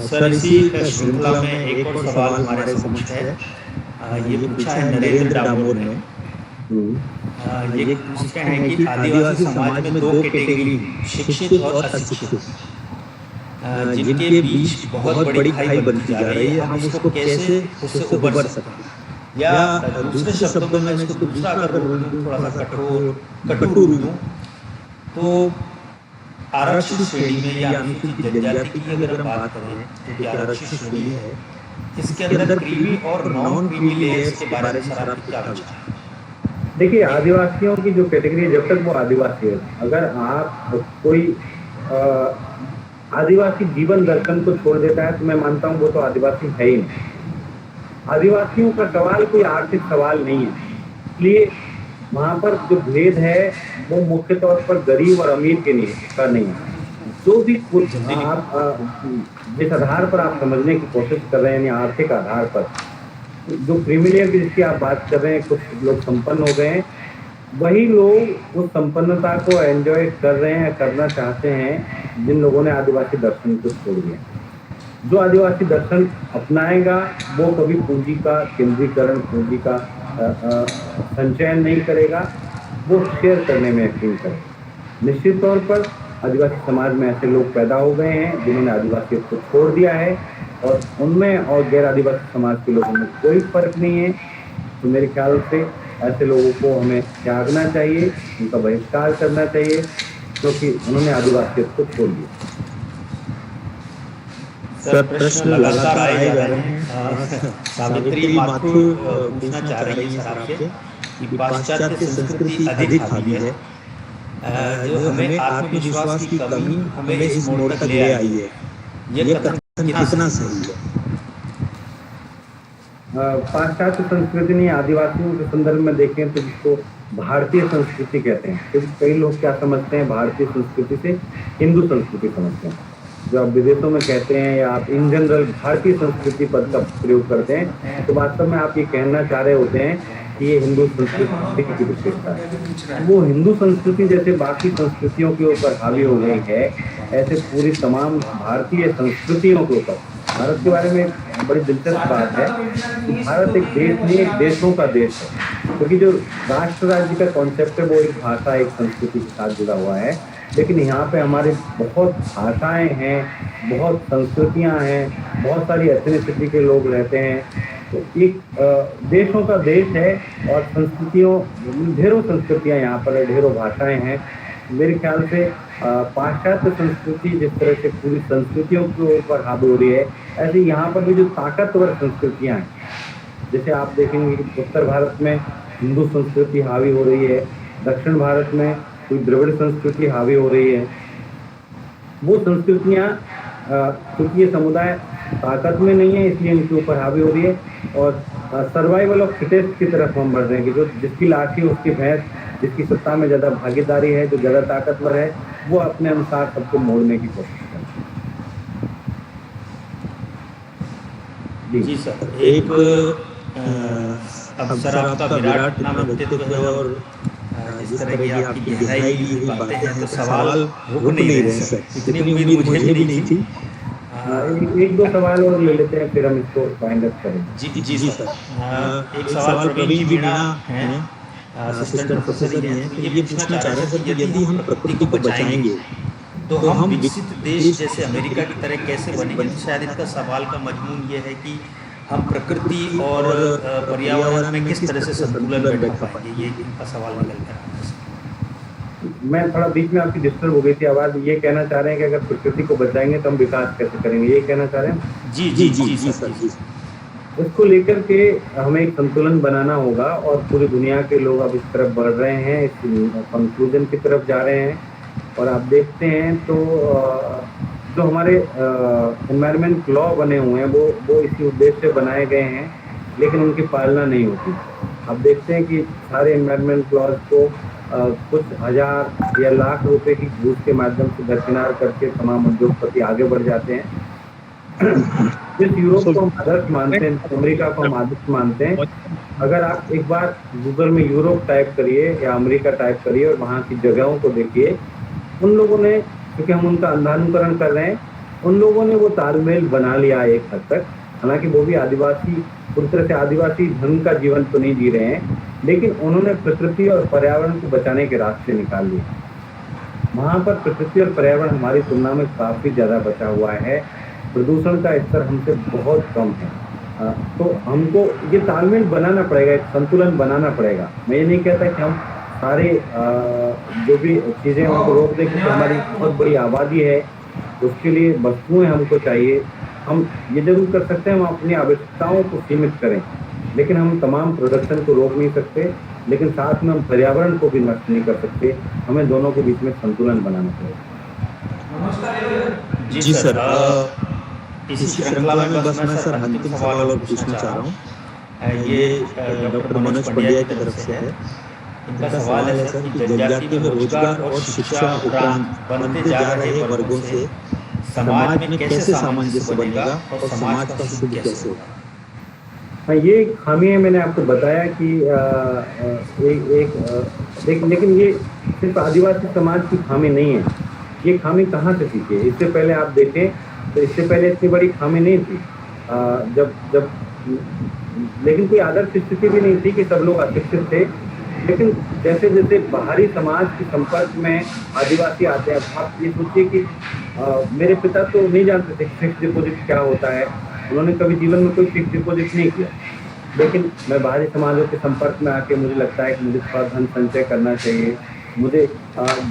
सर इसी श्रृंखला में एक और सवाल हमारे समक्ष है, ये पूछा है नरेंद्र डामोर ने। ये पूछते हैं कि आदिवासी समाज में दो कैटेगरी, शिक्षित और अशिक्षित, जिनके बीच बहुत बड़ी खाई बनती जा रही है, हम उसको कैसे उससे उबर सकते हैं? या दूसरे शब्दों में मैं इसको दूसरा अगर रूप दूं, थोड़ा सा कटु रूप दूं, तो आरक्षित श्रेणी में या अनुसूचित जनजाति की अगर हम बात करें तो क्या आरक्षित श्रेणी है, इसके अंदर क्रीमी और नॉन क्रीमी लेयर्स के बारे में सर आपके क्या विचार है? देखिए, आदिवासियों की जो कैटेगरी, जब तक वो आदिवासी है, अगर आप कोई आदिवासी जीवन दर्शन को छोड़ देता है तो मैं मानता हूँ वो तो आदिवासी है ही नहीं। आदिवासियों का सवाल कोई आर्थिक सवाल नहीं है, इसलिए वहाँ पर जो भेद है वो मुख्य तौर पर गरीब और अमीर के लिए का नहीं है। जो भी कुछ आप जिस आधार पर आप समझने की कोशिश कर रहे हैं, यानी आर्थिक आधार पर, जो क्रिमिलियर जिसकी आप बात कर रहे हैं, कुछ लोग संपन्न हो गए हैं, वही लोग उस संपन्नता को एंजॉय कर रहे हैं, करना चाहते हैं जिन लोगों ने आदिवासी दर्शन को छोड़ दिया। जो आदिवासी दर्शन अपनाएगा वो कभी पूंजी का केंद्रीकरण, पूंजी का संचयन नहीं करेगा, वो शेयर करने में यकीन करेगा। निश्चित तौर पर आदिवासी समाज में ऐसे लोग पैदा हो गए हैं जिन्होंने आदिवासियत को छोड़ दिया है और उनमें और गैर आदिवासी समाज के लोगों में कोई फर्क नहीं है। तो मेरे ख्याल से ऐसे लोगों को हमें त्यागना चाहिए, उनका बहिष्कार करना चाहिए, क्योंकि उन्होंने आदिवासियत को छोड़ दिया। सर प्रश्न लगातार आए जा रहे हैं। सावित्री माथुर पूछना चाह रही है सर आपसे कि पाश्चात्य संस्कृति अधिक हावी है, जो हमें आत्मविश्वास की कमी हमें इस मोड़ तक ले आई है, ये कथन कितना सही है? पाश्चात्य संस्कृति नहीं, आदिवासियों के संदर्भ में देखें तो जिसको भारतीय संस्कृति कहते हैं, क्योंकि कई लोग क्या समझते हैं भारतीय संस्कृति से हिंदू संस्कृति समझते हैं। जो आप विदेशों में कहते हैं या आप इन जनरल भारतीय संस्कृति पद का प्रयोग करते हैं, तो वास्तव में आप ये कहना चाह रहे होते हैं कि ये हिंदू संस्कृति की विशेषता है। वो हिंदू संस्कृति जैसे बाकी संस्कृतियों के ऊपर हावी हो गई है, ऐसे पूरी तमाम भारतीय संस्कृतियों के ऊपर। भारत के बारे में बड़ी दिलचस्प बात है कि भारत एक देश नहीं, एक देशों का देश है, क्योंकि जो राष्ट्र राज्य का कॉन्सेप्ट है वो एक भाषा, एक संस्कृति के साथ जुड़ा हुआ है। लेकिन यहाँ पे हमारे बहुत भाषाएं हैं, बहुत संस्कृतियाँ हैं, बहुत सारी एथनिसिटी के लोग रहते हैं। तो एक देशों का देश है और संस्कृतियों, ढेरों संस्कृतियाँ यहाँ पर है, ढेरों भाषाएं हैं। मेरे ख्याल से पाश्चात्य संस्कृति जिस तरह से पूरी संस्कृतियों के ऊपर हावी हो रही है, ऐसे यहाँ पर भी जो ताकतवर संस्कृतियाँ हैं, जैसे आप देखेंगे कि उत्तर भारत में हिंदू संस्कृति हावी हो रही है, दक्षिण भारत में कोई द्रविड़ संस्कृति हावी हो रही है। वो संस्कृतियाँ क्योंकि ये समुदाय ताकत में नहीं है इसलिए इनके ऊपर हावी हो रही है और सर्वाइवल ऑफ फिटेस्ट की तरफ हम बढ़ रहे हैं कि जो जिसकी लाठी उसकी भैंस, जिसकी सत्ता में ज़्यादा भागीदारी है, जो ज़्यादा ताकतवर है, वो अपने अनुसार सबको मोड़ने की कोशिश करते हैं। जी सर, एक अब सर आपका विराट नाम व्यक्तित्व है और जिस तरह की आपकी गहराई की हुई बातें हैं तो सवाल रुक नहीं रहे सर, इतनी उम्मीद मुझे भी नहीं थी। एक दो सवाल और ले लेते हैं, फिर हम इसको फाइंड अप करेंगे। जी सर। एक सवाल प्रवीण जी मीणा हैं, असिस्टेंट प्रोफेसर ही हैं, तो ये पूछना चाह रहे हैं सर कि यदि हम प्रकृति को बचाएंगे तो हम विकसित देश जैसे अमेरिका की तरह कैसे बनेंगे। तो शायद इसका सवाल का मजमून ये है कि हम प्रकृति और पर्यावरण में किस तरह से संतुलन बैठा पाएंगे, ये इनका सवाल निकल कर आता है। मैं थोड़ा बीच में आपकी डिस्टर्ब हो गई थी आवाज। ये कहना चाह रहे हैं कि अगर प्रकृति को बचाएंगे तो हम विकास कैसे करेंगे, ये कहना चाह रहे हैं? जी सर। इसको लेकर के हमें एक संतुलन बनाना होगा और पूरी दुनिया के लोग अब इस तरफ बढ़ रहे हैं, इस कंक्लूजन की तरफ जा रहे हैं। और आप देखते हैं तो जो हमारे एनवायरमेंट लॉ बने हुए हैं वो इसी उद्देश्य से बनाए गए हैं, लेकिन उनकी पालना नहीं होती। आप देखते हैं कि सारे एनवायरमेंट लॉज को कुछ हजार या लाख रुपए की घूस के माध्यम से दरकिनार करके तमाम उद्योगपति आगे बढ़ जाते हैं। जिस यूरोप को हम आदर्श मानते हैं, अमेरिका को हम आदर्श मानते हैं, अगर आप एक बार गूगल में यूरोप टाइप करिए या अमेरिका टाइप करिए और वहाँ की जगहों को देखिए, उन लोगों ने, क्योंकि हम उनका अंधानुकरण कर रहे हैं, उन लोगों ने वो तालमेल बना लिया एक हद तक। हालांकि वो भी आदिवासी, पूरी तरह से आदिवासी ढंग का जीवन तो नहीं जी रहे हैं, लेकिन उन्होंने प्रकृति और पर्यावरण को बचाने के रास्ते निकाल लिए। वहाँ पर प्रकृति और पर्यावरण हमारी तुलना में काफ़ी ज़्यादा बचा हुआ है, प्रदूषण का स्तर हमसे बहुत कम है। तो हमको ये तालमेल बनाना पड़ेगा, एक संतुलन बनाना पड़ेगा। मैं ये नहीं कहता कि हम सारे जो भी चीज़ें उनको रोक दें, क्योंकि हमारी बहुत बड़ी आबादी है, उसके लिए वस्तुएं हमको चाहिए। हम ये जरूर कर सकते हैं, हम अपनी आवश्यकताओं को सीमित करें, लेकिन हम तमाम प्रोडक्शन को रोक नहीं सकते, लेकिन साथ में हम पर्यावरण को भी नष्ट नहीं कर सकते। हमें दोनों के बीच में संतुलन बनाना पड़ेगा। जी सर। इसी श्रृंखला में बस मैं सर अंतिम सवाल और पूछना चाह रहा हूँ। ये डॉक्टर मनोज पंड्या की तरफ से है। इनका सवाल है सर कि जनजाति में रोजगार और शिक्षा उपरांत बनते जा रहे वर्गों से समाज में कैसे सामंजस्य बनेगा और समाज का सुख कैसे होगा। हाँ, ये खामी है। मैंने आपको बताया कि लेकिन ये सिर्फ आदिवासी समाज की खामी नहीं है। ये खामी कहाँ से सीखी है? इससे पहले आप देखें तो इससे पहले इतनी बड़ी खामी नहीं थी। जब लेकिन कोई आदर्श स्थिति भी नहीं थी कि सब लोग अशिक्षित थे। लेकिन जैसे जैसे बाहरी समाज के संपर्क में आदिवासी आते हैं, आप ये सोचिए कि मेरे पिता तो नहीं जानते थे फिक्स डिपॉजिट क्या होता है, उन्होंने कभी जीवन में कोई फिक्स डिपॉजिट नहीं किया। लेकिन मैं बाहरी समाजों के संपर्क में आके मुझे लगता है कि मुझे थोड़ा धन संचय करना चाहिए। मुझे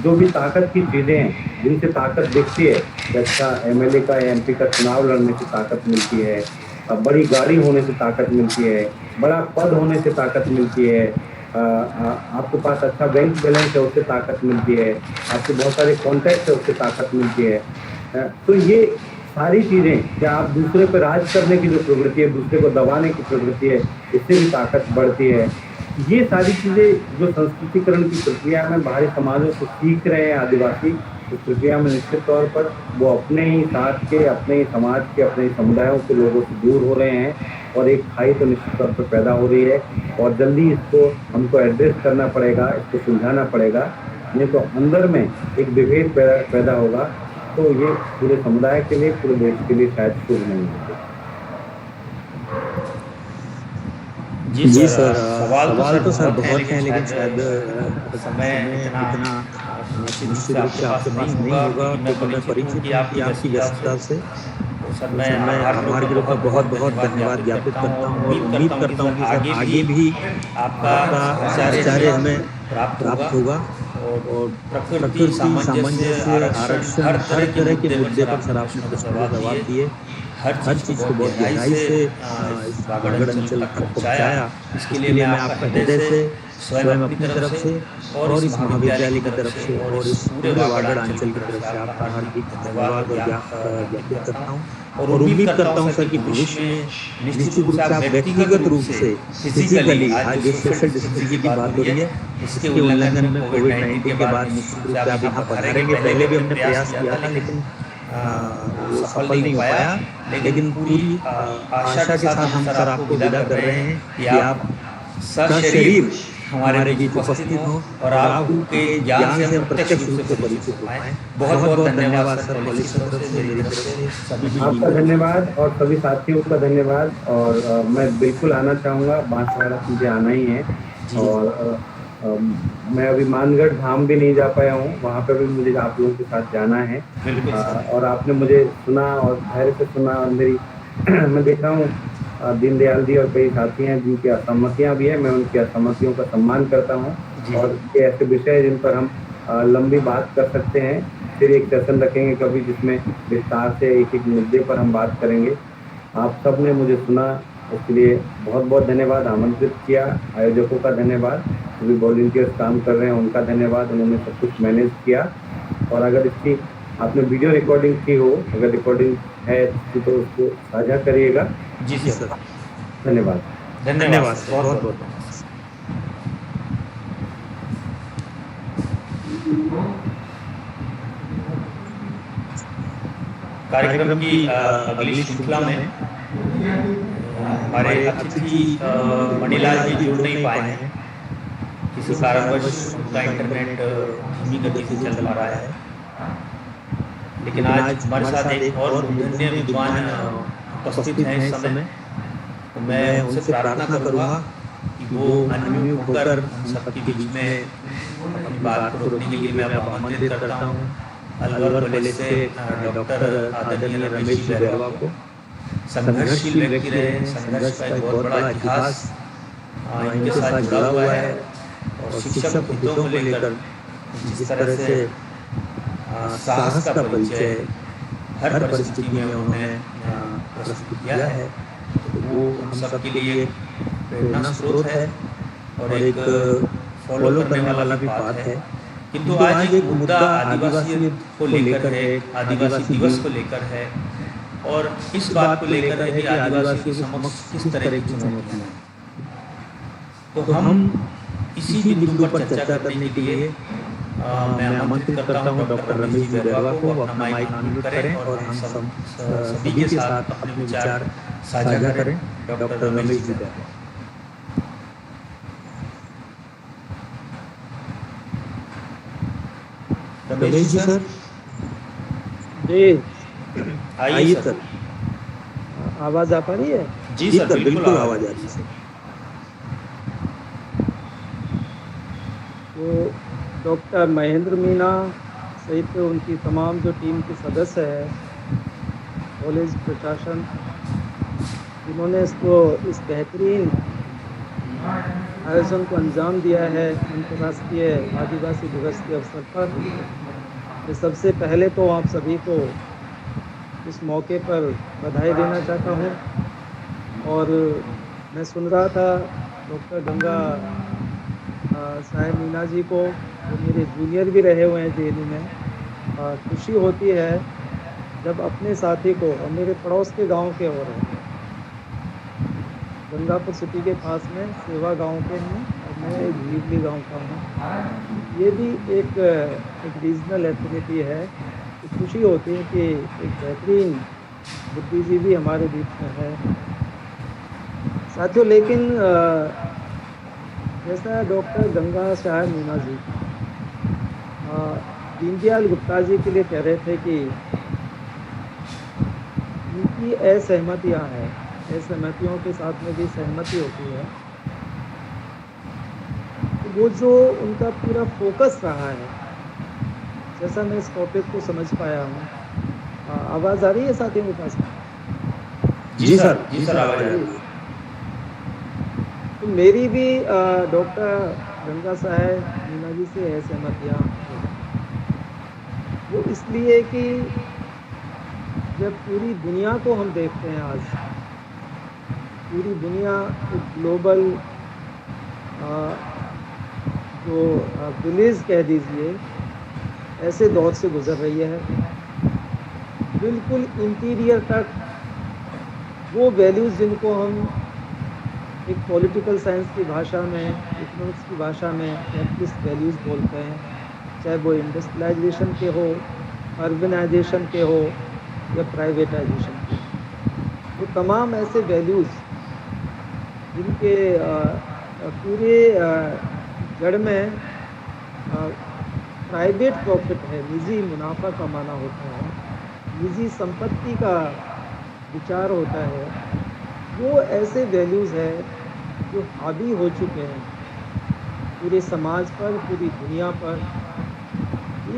जो भी ताकत की चीज़ें हैं जिनसे ताकत दिखती है, जैसा एमएलए का या एमपी का चुनाव लड़ने से ताकत मिलती है, बड़ी गाड़ी होने से ताकत मिलती है, बड़ा पद होने से ताकत मिलती है, आपके पास अच्छा बैंक बैलेंस है उससे ताकत मिलती है, आपके बहुत सारे कॉन्टैक्ट है उससे ताकत मिलती है। तो ये सारी चीज़ें, क्या आप दूसरे पर राज करने की जो प्रवृत्ति है, दूसरे को दबाने की प्रवृत्ति है, इससे भी ताकत बढ़ती है। ये सारी चीज़ें जो संस्कृतिकरण की प्रक्रिया में बाहरी समाजों से सीख रहे हैं आदिवासी, इस प्रक्रिया में निश्चित तौर पर वो अपने ही साथ के, अपने ही समाज के, अपने ही समुदायों के लोगों से दूर हो रहे हैं और एक खाई तो निश्चित तौर पर पैदा हो रही है। और जल्दी इसको हमको एड्रेस करना पड़ेगा, इसको सुलझाना पड़ेगा, नहीं तो अंदर में एक विभेद पैदा होगा, तो ये पूरे समुदाय के लिए, पूरे देश के लिए शायद शुभ नहीं होगा। जी सर, सवाल तो सर बहुत हैं, लेकिन शायद समय इतना निश्चित रूप से आपके पास नहीं होगा। तो मैं परिचित आपकी व्यस्तता से सर मैं आभार के रूप में बहुत बहुत धन्यवाद ज्ञापित करता हूँ और उम्मीद करता हूँ कि सर आगे भी आपका आचार्य हमें प्राप्त होगा और प्रकृति सामंजस्य, आरक्षण, हर तरह के मुद्दे पर सर आपने कुछ जवाब दिए। हर चीज़ को बहुत गहराई से इस बागड़ अंचल तक पहुँचाया। इसके लिए मैं आपका हृदय से, स्वयं अपनी तरफ से और इस महाविद्यालय की तरफ से और इस पूरे बागड़ अंचल की तरफ से आपका हार्दिक धन्यवाद और ज्ञापित करता हूँ। और उम्मीद करता हूँ सर कि भविष्य में निश्चित रूप से आप व्यक्तिगत रूप से फिजिकली, आज जो सोशल डिस्टेंसिंग की बात हो रही है, इसके उल्लंघन में कोविड-19 के बाद निश्चित रूप से आप यहाँ पधारेंगे। पहले भी हमने प्रयास किया था, लेकिन सफल नहीं हो पाया। लेकिन पूरी आशा के साथ हम सर आपको विदा कर रहे हैं कि आप सशरीर हमारे बीच उपस्थित हो और आपके ज्ञान से हम प्रत्यक्ष रूप से परिचित हो पाए। बहुत बहुत धन्यवाद सर, पॉलिसी की तरफ से, मेरी तरफ से, सभी आपका धन्यवाद और सभी साथियों का धन्यवाद। और मैं बिल्कुल आना चाहूँगा, बांसवाड़ा मुझे आना ही है। जी। और मैं अभी मानगढ़ धाम भी नहीं जा पाया हूँ, वहाँ पे भी मुझे आप लोगों के साथ जाना है। बिल्कुल सर। और आपने मुझे सुना और धैर्य से सुना, और मेरी मैं देख रहा हूँ दीनदयाल जी और कई साथी हैं जिनकी असहमतियाँ भी हैं, मैं उनकी असहमतियों का सम्मान करता हूँ। जी। और ये ऐसे विषय जिन पर हम लंबी बात कर सकते हैं। फिर एक सेशन रखेंगे कभी जिसमें विस्तार से एक एक मुद्दे पर हम बात करेंगे। आप सब ने मुझे सुना, उसके लिए बहुत बहुत धन्यवाद। आमंत्रित किया, आयोजकों का धन्यवाद, सभी वॉलंटियर्स काम कर रहे हैं उनका धन्यवाद, उन्होंने सब कुछ मैनेज किया। और अगर इसकी आपने वीडियो रिकॉर्डिंग की हो, अगर रिकॉर्डिंग है तो उसको साझा करिएगा। जी सर। धन्यवाद। धन्यवाद सर, बहुत बहुत। कार्यक्रम की अगली श्रृंखला में हमारे अतिथि मणिलाल जी जुड़ नहीं पाए हैं, किसी कारणवश उनका इंटरनेट धीमी गति से चल पा रहा है। लेकिन आज हमारे साथ एक और धन्य विद्वान उपस्थित हैं इस समय, तो मैं उनसे प्रार्थना करूंगा कि वो अनम्यूट होकर हम सबके बीच में अपनी बात को रोकने के लिए मैं आपको आमंत्रित करता हूँ। अलवर कॉलेज से डॉक्टर आदरणीय रमेश जी बैरवा को। संघर्षशील व्यक्ति रहे हैं, संघर्ष का एक बहुत बड़ा इतिहास इनके साथ जुड़ा हुआ है। और शिक्षक हितों को लेकर जिस तरह से साहस का परिचय हर परिस्थिति में उन्होंने प्रस्तुत किया है, तो वो हम सबके लिए एक प्रेरणा स्रोत है और एक फॉलो करने वाला भी बात है। किंतु आज एक मुद्दा आदिवासी को लेकर है, आदिवासी दिवस को लेकर है, और इस बात को लेकर है कि आदिवासियों के समक्ष किस तरह की चुनौतियां हैं। तो हम इसी बिंदु पर चर्चा करने के लिए मैं आमंत्रित करता हूँ डॉक्टर रमेश जी बैरवा को। अपना माइक अनम्यूट करें और हम सभी के साथ अपने विचार साझा करें। डॉक्टर रमेश जी बैरवा। रमेश जी सर। जी आइए सर। आवाज आ पा रही है? जी सर, बिल्कुल आवाज आ रही है। तो डॉक्टर महेंद्र मीना सहित उनकी तमाम जो टीम के सदस्य है, कॉलेज प्रशासन, जिन्होंने इसको इस बेहतरीन आयोजन को अंजाम दिया है अंतर्राष्ट्रीय आदिवासी दिवस के अवसर पर, मैं सबसे पहले तो आप सभी को इस मौके पर बधाई देना चाहता हूँ। और मैं सुन रहा था डॉक्टर गंगा साहेब मीना जी को, वो मेरे जूनियर भी रहे हुए हैं जेएनयू में। खुशी होती है जब अपने साथी को, और मेरे पड़ोस के गांव के हो रहे हैं, गंगापुर सिटी के पास में सेवा गांव के हैं और मैं जीवली गांव का हूँ। ये भी एक रीजनल एक्टिविटी है। तो खुशी होती है कि एक बेहतरीन बुद्धिजीवी हमारे बीच में है साथियों। लेकिन जैसा डॉक्टर गंगा साहब मीना जी दीनदयाल गुप्ता जी के लिए कह रहे थे कि उनकी असहमतियाँ हैं, असहमतियों के साथ में भी सहमति होती है। तो वो जो उनका पूरा फोकस रहा है, जैसा मैं इस टॉपिक को समझ पाया हूँ। आवाज़ आ रही है साथियों के पास? जी सर, जी सर, आवाज़ आ रही है। तो मेरी भी डॉक्टर गंगा साहब मीना जी से असहमतियाँ हैं। वो इसलिए कि जब पूरी दुनिया को हम देखते हैं आज, पूरी दुनिया एक ग्लोबल जो विलेज कह दीजिए, ऐसे दौर से गुजर रही है। बिल्कुल इंटीरियर तक वो वैल्यूज़ जिनको हम एक पॉलिटिकल साइंस की भाषा में, इकोनॉमिक्स की भाषा में कैपिटलिस्ट वैल्यूज़ बोलते हैं, चाहे वो इंडस्ट्रियलाइजेशन के हो, अर्बनाइजेशन के हो या प्राइवेटाइजेशन के, वो तमाम ऐसे वैल्यूज़ जिनके पूरे जड़ में प्राइवेट प्रॉफिट है, निजी मुनाफा कमाना होता है, निजी संपत्ति का विचार होता है, वो ऐसे वैल्यूज़ है जो हावी हो चुके हैं पूरे समाज पर, पूरी दुनिया पर।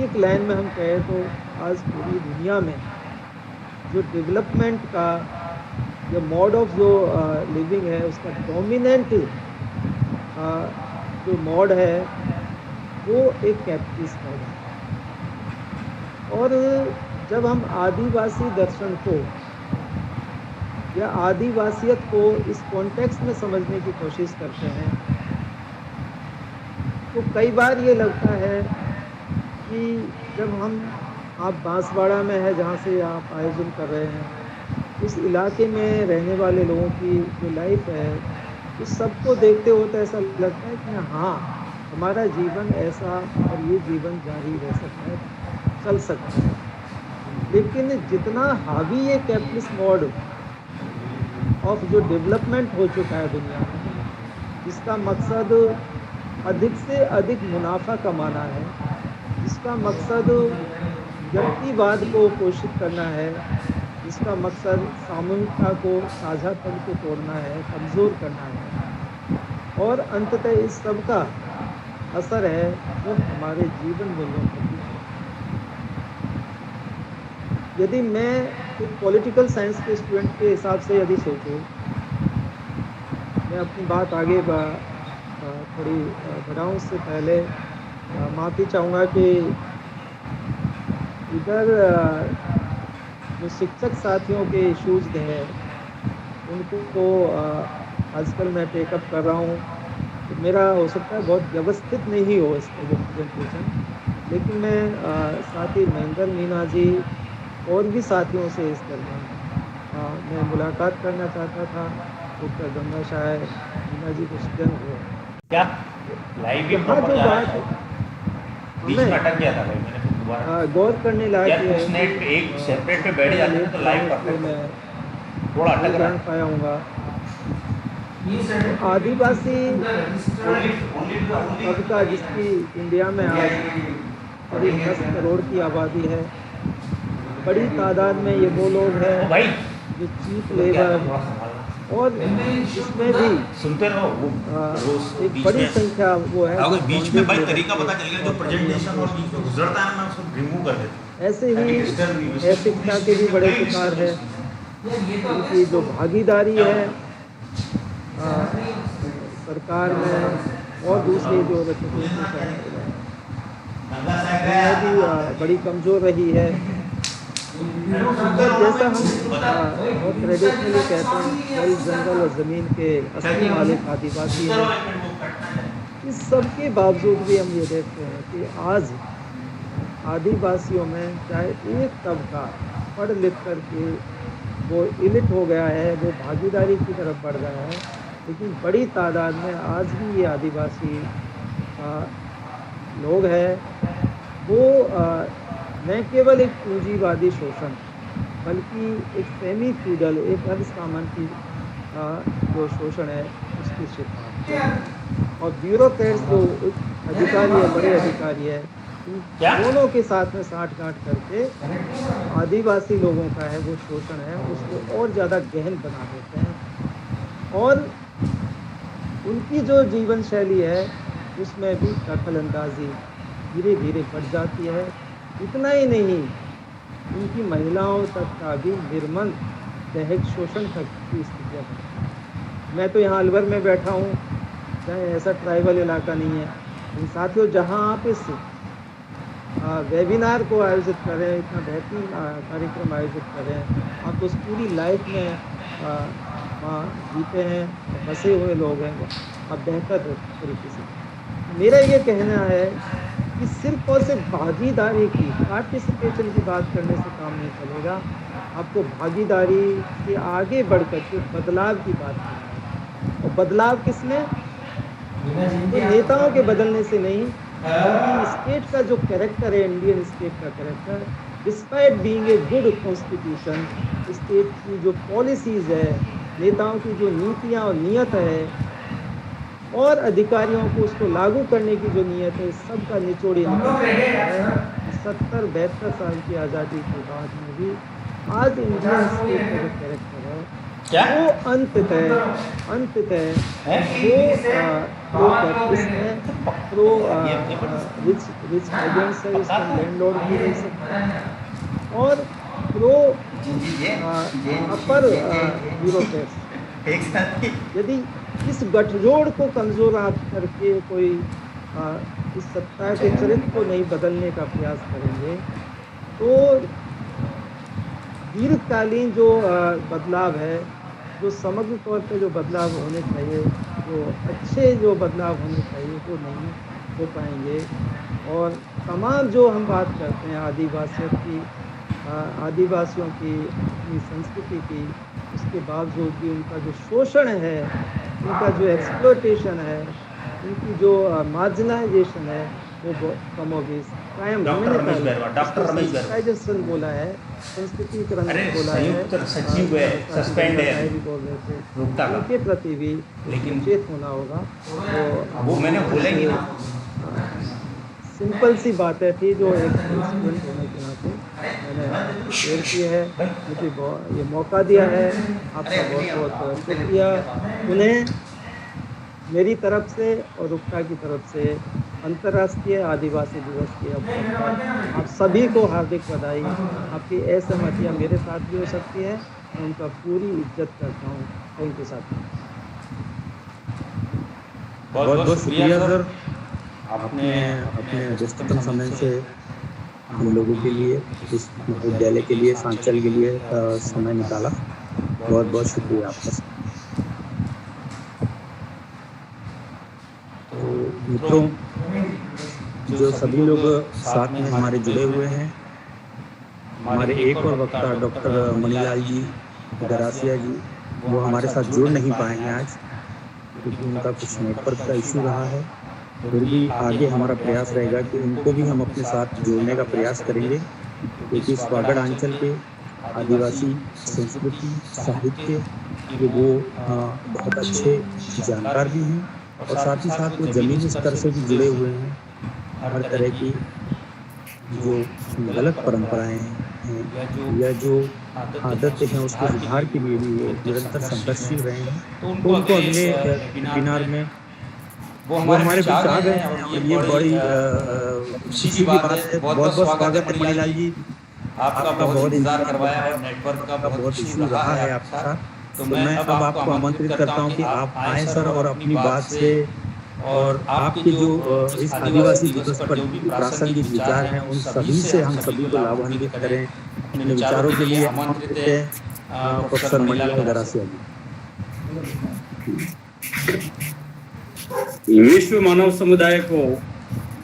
एक लाइन में हम कहें तो आज पूरी दुनिया में जो डेवलपमेंट का जो मोड ऑफ जो लिविंग है, उसका डोमिनेंट जो मोड है वो एक कैपिटलिस्ट मोड है। और जब हम आदिवासी दर्शन को या आदिवासियत को इस कॉन्टेक्स्ट में समझने की कोशिश करते हैं तो कई बार ये लगता है कि जब आप बांसवाड़ा में है जहाँ से आप आयोजन कर रहे हैं, उस इलाके में रहने वाले लोगों की जो लाइफ है उस सबको देखते हो तो ऐसा लगता है कि हाँ, हमारा जीवन ऐसा और ये जीवन जारी रह सकता है, चल सकता है। लेकिन जितना हावी ये कैपिटलिस्ट मोड ऑफ जो डेवलपमेंट हो चुका है दुनिया में, जिसका मकसद अधिक से अधिक मुनाफा कमाना है, जिसका मकसद व्यक्तिवाद को पोषित करना है, जिसका मकसद सामूहिकता को, साझापन को तोड़ना है, कमज़ोर करना है, और अंततः इस सब का असर है वो हमारे जीवन मूल्यों पर भी है। यदि मैं एक पॉलिटिकल साइंस के स्टूडेंट के हिसाब से यदि सोचूं, मैं अपनी बात आगे थोड़ी बढ़ाऊं उससे पहले माफ़ी चाहूँगा कि इधर जो शिक्षक साथियों के इश्यूज़ हैं उनको तो आजकल मैं टेकअप कर रहा हूँ। तो मेरा हो सकता है बहुत व्यवस्थित नहीं हो इसका जो प्रेजेंटेशन, लेकिन मैं साथ ही महेंद्र मीना जी और भी साथियों से इस दरमियान मैं मुलाकात करना चाहता था। डॉक्टर गंगा शाह मीना जी को स्टूडेंट हुए क्या लाइव भी यहाँ जो बात बीच में अटक गया था भाई, मैंने फिर दोबारा गौर करने लायक यार है। कुछ नेट एक सेपरेट पे बैठ जाते हैं तो लाइव परफेक्ट मैं थोड़ा अटक रहा जान है। पाया हूँगा। आदिवासी तबका जिसकी इंडिया में आज करीब 10 करोड़ की आबादी है, बड़ी तादाद में ये वो लोग ओ हैं भाई जो चीप क्या लेबर थोड़ा संभालना और इसमें भी सुनते रहो वो रोज एक बीच बड़ी में संख्या वो है अगर जो बीच में भाई bonded तरीका labor पता चल गया, जो और प्रेजेंटेशन और बीच में गुजरता है ना, मैं उसको रिमूव कर देता हूँ। ऐसे ही अशिक्षा के भी बड़े शिकार है। उनकी जो भागीदारी है सरकार में और दूसरे जो रिप्रेजेंटेशन करने में भी बड़ी कमज़ोर रही है। और जैसा हम बहुत ट्रेडिशनली कहते हैं, फल जंगल और ज़मीन के असली मालिक आदिवासी हैं। इस सब के बावजूद भी हम ये देखते हैं कि आज आदिवासियों में चाहे एक तबका पढ़ लिख कर के वो इलिट हो गया है, वो भागीदारी की तरफ बढ़ गया है, लेकिन बड़ी तादाद में आज भी ये आदिवासी लोग हैं वो न केवल एक पूंजीवादी शोषण बल्कि एक सेमी फ्यूडल, एक अर्धसामंती जो शोषण है उसकी शिकार है। और ब्यूरोक्रेट्स जो अधिकारी है, बड़े अधिकारी है, दोनों के साथ में साठ-गांठ करके आदिवासी लोगों का है वो शोषण है उसको और ज़्यादा गहन बना देते हैं। और उनकी जो जीवन शैली है उसमें भी दखल अंदाजी धीरे धीरे बढ़ जाती है। इतना ही नहीं, उनकी महिलाओं तक का भी निर्मम दैहिक शोषण तक की स्थितियाँ बनती। मैं तो यहाँ अलवर में बैठा हूँ, चाहे ऐसा ट्राइबल इलाका नहीं है, लेकिन साथियों जहाँ आप इस वेबिनार को आयोजित करें, इतना बेहतरीन कार्यक्रम आयोजित करें, आप उस पूरी लाइफ में वहाँ जीते हैं, बसे हुए लोग हैं, आप बेहतर तरीके से। मेरा ये कहना है कि सिर्फ और सिर्फ भागीदारी की, पार्टिसिपेशन की बात करने से काम नहीं चलेगा। आपको भागीदारी के आगे बढ़ कर के बदलाव की बात करनी है। और बदलाव किसमें? तो नेताओं के बदलने से नहीं, बल्कि स्टेट का जो कैरेक्टर है, इंडियन स्टेट का character, despite being a good constitution, state की जो पॉलिसीज़ है, नेताओं की जो नीतियाँ और नीयत है, और अधिकारियों को उसको लागू करने की जो नीयत है, इस सब का निचोड़ ये निकल है। 70-72 साल की आज़ादी के बाद में भी आज इंडियन स्टेट का जो कैरेक्टर है क्या वो अंततः वो प्रो कैपिटलिस्ट है, प्रो रिच एजेंट्स है, इसमें लैंडलॉर्ड भी रह सकता है, और प्रो अपर ब्यूरोक्रेट्स। यदि इस गठजोड़ को कमजोर आप करके कोई इस सत्ता के चरित्र को नहीं बदलने का प्रयास करेंगे तो दीर्घकालीन जो बदलाव है, जो समग्र तौर पे जो बदलाव होने चाहिए, जो अच्छे जो बदलाव होने चाहिए वो नहीं हो पाएंगे। और तमाम जो हम बात करते हैं आदिवासियों की अपनी संस्कृति की, उसके बावजूद भी उनका जो शोषण है, उनका जो एक्सप्लोटेशन है, उनकी जो मार्जिनाइजेशन है वो कमोबेश कायम डॉक्टर रमेश बैरवा, डॉक्टर रमेश बैरवा। कायदेसन बोला है, संस्कृतिकरण अरे, बोला है, संयुक्त सचिव है, सस्पेंड है, भी बोल रहे थे, रुकता का। उनके प्रति भी लेकिन सचेत होना होगा। तो वो मैंने बोला ही ना। सिंपल सी बातें थी जो एक स्टूडेंट होने के नाते मैंने शेयर की है। मुझे ये मौका दिया है, आपका बहुत बहुत शुक्रिया। उन्हें मेरी तरफ से और रुकता की तरफ से अंतर्राष्ट्रीय आदिवासी दिवस के अवसर पर आप सभी को हार्दिक बधाई। आपकी असहमतियाँ मेरे साथ भी हो सकती है, मैं उनका पूरी इज्जत करता हूँ। थैंक यू साथी। बहुत बहुत शुक्रिया सर, आपने अपने व्यस्ततम समय से हम लोगों के लिए, इस महाविद्यालय के लिए, सांचल के लिए समय निकाला। बहुत बहुत शुक्रिया आपका। तो मित्रों, जो सभी लोग साथ में हमारे जुड़े हुए हैं, हमारे एक और वक्ता डॉक्टर मणिलाल जी गरासिया जी, वो हमारे साथ जुड़ नहीं पाएंगे आज क्योंकि उनका कुछ नेटवर्क का इशू रहा है। फिर भी आगे हमारा प्रयास रहेगा कि उनको भी हम अपने साथ जोड़ने का प्रयास करेंगे, क्योंकि इस वागड़ अंचल के आदिवासी संस्कृति साहित्य के वो बहुत अच्छे जानकार भी हैं और साथ ही साथ वो ज़मीनी स्तर से भी जुड़े हुए हैं। हर तरह की जो गलत परंपराएं हैं या जो आदतें हैं उसके सुधार के लिए भी वो निरंतर संघर्षशील रहे हैं। तो उनको अगले वेबिनार में वो हमारे बीच आ गए हैं और ये बड़ी खुशी की बात है। बहुत बहुत स्वागत है मणिलाल जी, आपका बहुत इंतजार करवाया और नेटवर्क का बहुत इशू रहा है आपके साथ। तो मैं अब आपको आमंत्रित करता हूं कि आप आएं सर और अपनी बात से और आपके जो इस आदिवासी दिवस पर जो भी प्रासंगिक विचार हैं उन सभी से हम सभी को लाभान्वित करें। अपने विचारों के लिए आमंत्रित है प्रोफेसर मणिलाल गरासिया जी। विश्व मानव समुदाय को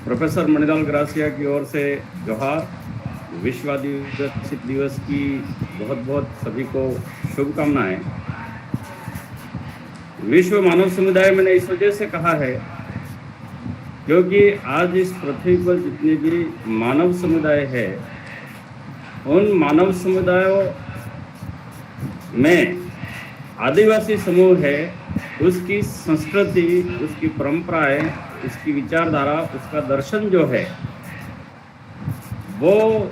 प्रोफेसर मणिलाल गरासिया की ओर से जोहार। विश्व आदिवासी दिवस की बहुत बहुत सभी को शुभकामनाएं। विश्व मानव समुदाय मैंने इस वजह से कहा है क्योंकि आज इस पृथ्वी पर जितने भी मानव समुदाय है, उन मानव समुदायों में आदिवासी समूह है, उसकी संस्कृति, उसकी परंपराएं, उसकी विचारधारा, उसका दर्शन जो है वो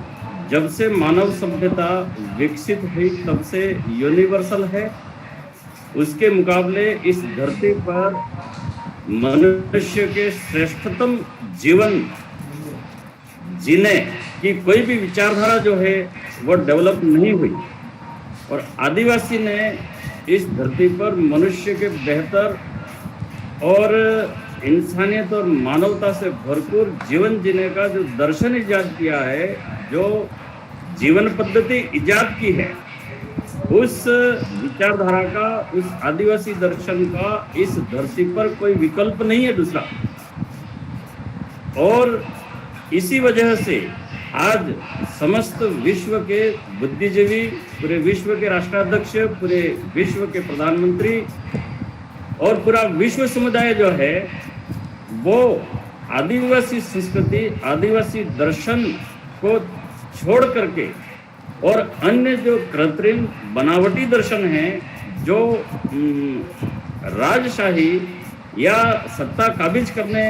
जब से मानव सभ्यता विकसित हुई तब से यूनिवर्सल है। उसके मुकाबले इस धरती पर मनुष्य के श्रेष्ठतम जीवन जीने की कोई भी विचारधारा जो है वो डेवलप नहीं हुई और आदिवासी ने इस धरती पर मनुष्य के बेहतर और इंसानियत और मानवता से भरपूर जीवन जीने का जो दर्शन इजाद किया है, जो जीवन पद्धति इजाद की है, उस विचारधारा का, उस आदिवासी दर्शन का इस धरती पर कोई विकल्प नहीं है दूसरा। और इसी वजह से आज समस्त विश्व के बुद्धिजीवी, पूरे विश्व के राष्ट्राध्यक्ष, पूरे विश्व के प्रधानमंत्री और पूरा विश्व समुदाय जो है वो आदिवासी संस्कृति, आदिवासी दर्शन को छोड़ करके और अन्य जो कृत्रिम बनावटी दर्शन हैं, जो राजशाही या सत्ता काबिज करने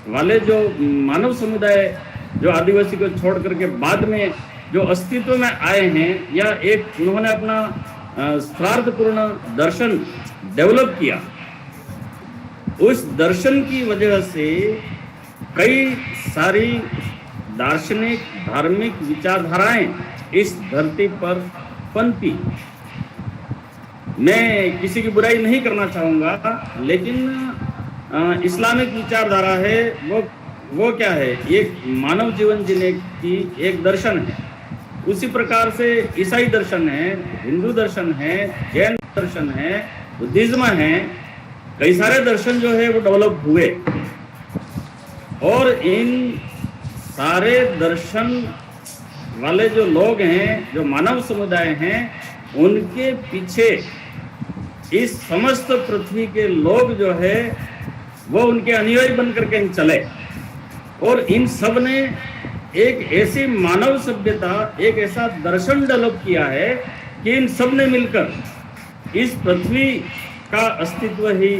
वाले जो मानव समुदाय जो आदिवासी को छोड़ करके बाद में जो अस्तित्व में आए हैं, या एक उन्होंने अपना स्वार्थपूर्ण दर्शन डेवलप किया, उस दर्शन की वजह से कई सारी दार्शनिक धार्मिक विचारधाराएं इस धरती पर पनपी। मैं किसी की बुराई नहीं करना चाहूँगा, लेकिन इस्लामिक विचारधारा है वो क्या है, एक मानव जीवन जीने की एक दर्शन है। उसी प्रकार से ईसाई दर्शन है, हिंदू दर्शन है, जैन दर्शन है, बुद्धिज्म है, कई सारे दर्शन जो है वो डेवलप हुए। और इन सारे दर्शन वाले जो लोग हैं, जो मानव समुदाय हैं, उनके पीछे इस समस्त पृथ्वी के लोग जो है वो उनके अनुयायी बन करके चले। और इन सब ने एक ऐसी मानव सभ्यता, एक ऐसा दर्शन डेवलप किया है कि इन सब ने मिलकर इस पृथ्वी का अस्तित्व ही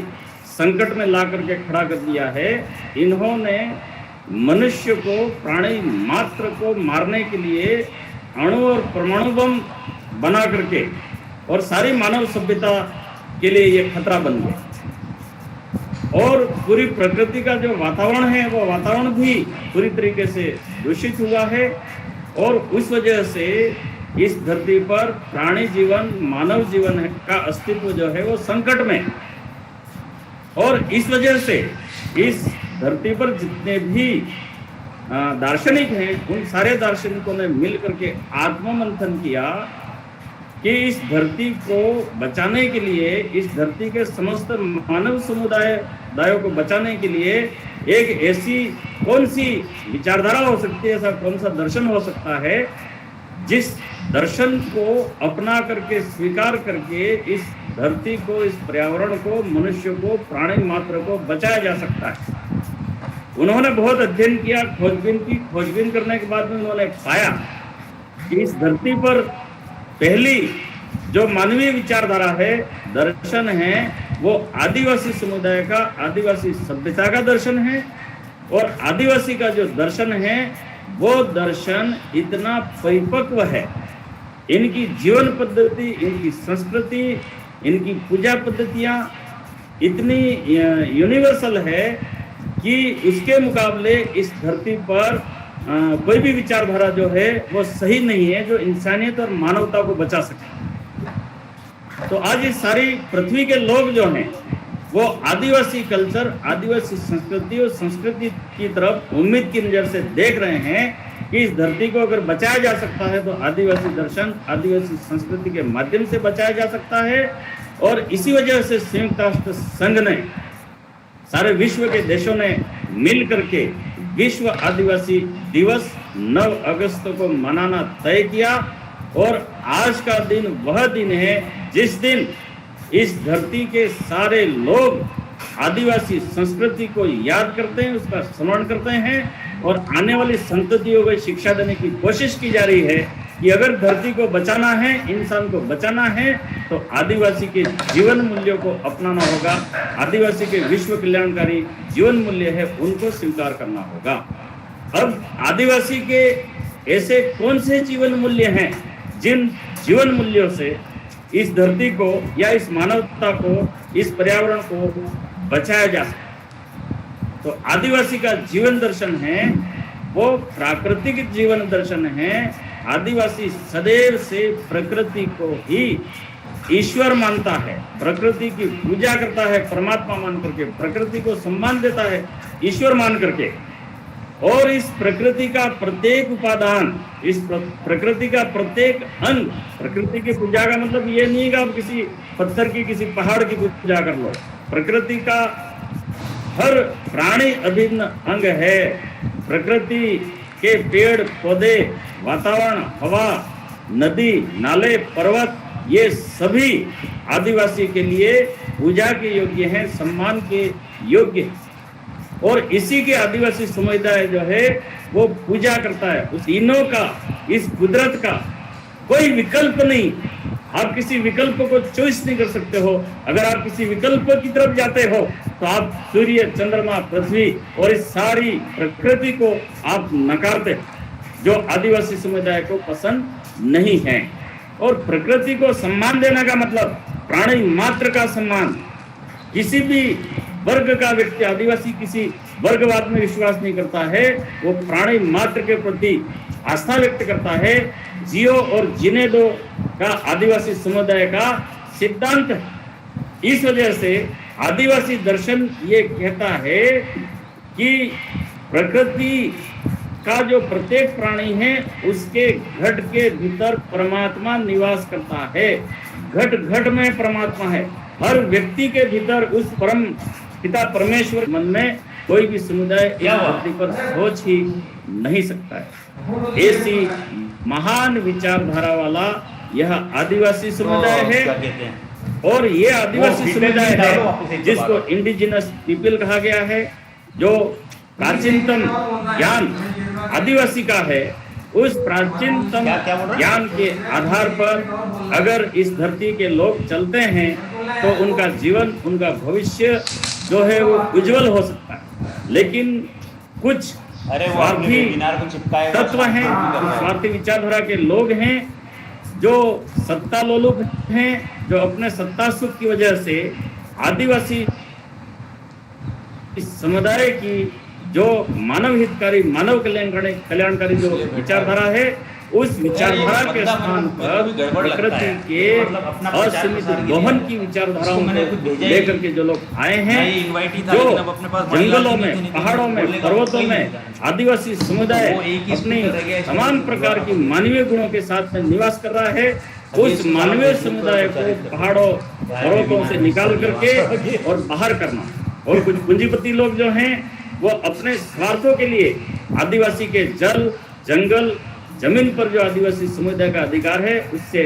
संकट में ला करके खड़ा कर दिया है। इन्होंने मनुष्य को, प्राणी मात्र को मारने के लिए अणु और परमाणु बम बना करके और सारी मानव सभ्यता के लिए ये खतरा बन गया। और पूरी प्रकृति का जो वातावरण है वो वातावरण भी पूरी तरीके से दूषित हुआ है। और उस वजह से इस धरती पर प्राणी जीवन, मानव जीवन का अस्तित्व जो है वो संकट में। और इस वजह से इस धरती पर जितने भी दार्शनिक हैं, उन सारे दार्शनिकों ने मिल करके आत्ममंथन किया कि इस धरती को बचाने के लिए, इस धरती के समस्त मानव समुदायों को बचाने के लिए एक ऐसी कौन सी विचारधारा हो सकती है, ऐसा कौन सा दर्शन हो सकता है जिस दर्शन को अपना करके, स्वीकार करके इस धरती को, इस पर्यावरण को, मनुष्य को, प्राणी मात्र को बचाया जा सकता है। उन्होंने बहुत अध्ययन किया, खोजबीन की। खोजबीन करने के बाद में उन्होंने पाया कि इस धरती पर पहली जो मानवीय विचारधारा है, दर्शन है, वो आदिवासी समुदाय का, आदिवासी सभ्यता का दर्शन है। और आदिवासी का जो दर्शन है वो दर्शन इतना परिपक्व है, इनकी जीवन पद्धति, इनकी संस्कृति, इनकी पूजा पद्धतियाँ इतनी यूनिवर्सल है कि उसके मुकाबले इस धरती पर कोई भी विचारधारा जो है वो सही नहीं है जो इंसानियत और मानवता को बचा सके। तो आज इस सारी पृथ्वी के लोग जो हैं वो आदिवासी कल्चर, आदिवासी संस्कृति और संस्कृति की तरफ उम्मीद की नज़र से देख रहे हैं कि इस धरती को अगर बचाया जा सकता है तो आदिवासी दर्शन, आदिवासी संस्कृति के माध्यम से बचाया जा सकता है। और इसी वजह से संयुक्त राष्ट्र संघ ने, सारे विश्व के देशों ने मिल करके विश्व आदिवासी दिवस 9 अगस्त को मनाना तय किया। और आज का दिन वह दिन है जिस दिन इस धरती के सारे लोग आदिवासी संस्कृति को याद करते हैं, उसका स्मरण करते हैं और आने वाली संततियों को शिक्षा देने की कोशिश की जा रही है कि अगर धरती को बचाना है, इंसान को बचाना है, तो आदिवासी के जीवन मूल्यों को अपनाना होगा। आदिवासी के विश्व कल्याणकारी जीवन मूल्य है, उनको स्वीकार करना होगा। अब आदिवासी के ऐसे कौन से जीवन मूल्य हैं जिन जीवन मूल्यों से इस धरती को या इस मानवता को, इस पर्यावरण को बचाया जा सकता? तो आदिवासी का जीवन दर्शन है वो प्राकृतिक जीवन दर्शन है। आदिवासी सदैव से प्रकृति को ही ईश्वर मानता है, प्रकृति की पूजा करता है, परमात्मा मान करके प्रकृति को सम्मान देता है ईश्वर मान करके। और इस प्रकृति का प्रत्येक उपादान, इस प्रकृति का प्रत्येक अंग, प्रकृति की पूजा का मतलब ये नहीं है कि आप किसी पत्थर की, किसी पहाड़ की पूजा कर लो। प्रकृति का हर प्राणी अभिन्न अंग है। प्रकृति के पेड़ पौधे, वातावरण, हवा, नदी, नाले, पर्वत, ये सभी आदिवासी के लिए पूजा के योग्य हैं, सम्मान के योग्य हैं। और इसी के आदिवासी समुदाय जो है वो पूजा करता है। उस तीनों का, इस कुदरत का कोई विकल्प नहीं। आप किसी विकल्प को चॉइस नहीं कर सकते हो। अगर आप किसी विकल्प की तरफ जाते हो तो आप सूर्य, चंद्रमा, पृथ्वी और इस सारी प्रकृति को आप नकारते हो, जो आदिवासी समुदाय को पसंद नहीं है। और प्रकृति को सम्मान देने का मतलब प्राणी मात्र का सम्मान। किसी भी वर्ग का व्यक्ति, आदिवासी किसी वर्गवाद में विश्वास नहीं करता है, वो प्राणी मात्र के प्रति आस्था व्यक्त करता है। जियो और जीने दो का आदिवासी समुदाय का सिद्धांत है। इस वजह से आदिवासी दर्शन ये कहता है कि प्रकृति का जो प्रत्येक प्राणी है उसके घट के भीतर परमात्मा निवास करता है। घट घट में परमात्मा है। हर व्यक्ति के भीतर उस परम पिता परमेश्वर मन में कोई भी समुदाय इस धरती पर सोच ही नहीं सकता है। ऐसी महान विचारधारा वाला यह आदिवासी समुदाय है। और ये आदिवासी समुदाय है जिसको इंडिजिनस पीपल कहा गया है, जो प्राचीनतम ज्ञान आदिवासी का है। उस प्राचीनतम ज्ञान के आधार पर अगर इस धरती के लोग चलते हैं तो उनका जीवन, उनका भविष्य जो है वो उज्जवल हो सकता है। लेकिन कुछ स्वार्थी तत्व हैं, स्वार्थी विचारधारा के लोग हैं, जो सत्ता लोलुप हैं, जो अपने सत्ता सुख की वजह से आदिवासी इस समुदाय की जो मानव हितकारी, मानव कल्याणकारी जो विचारधारा है, उस विचारधारा के स्थान पर प्रकृति के असीमित दोहन की विचारधाराओं को लेकर के जो लोग आए हैं, जो जंगलों में, पहाड़ों में, पर्वतों में आदिवासी समुदाय अपनी तमाम प्रकार की मानवीय गुणों के साथ में निवास कर रहा है, उस मानवीय समुदाय को पहाड़ों पर्वतों से निकाल करके और बाहर करना। और कुछ पूंजीपति लोग जो हैं वो अपने स्वार्थों के लिए आदिवासी के जल, जंगल, जमीन पर जो आदिवासी समुदाय का अधिकार है उससे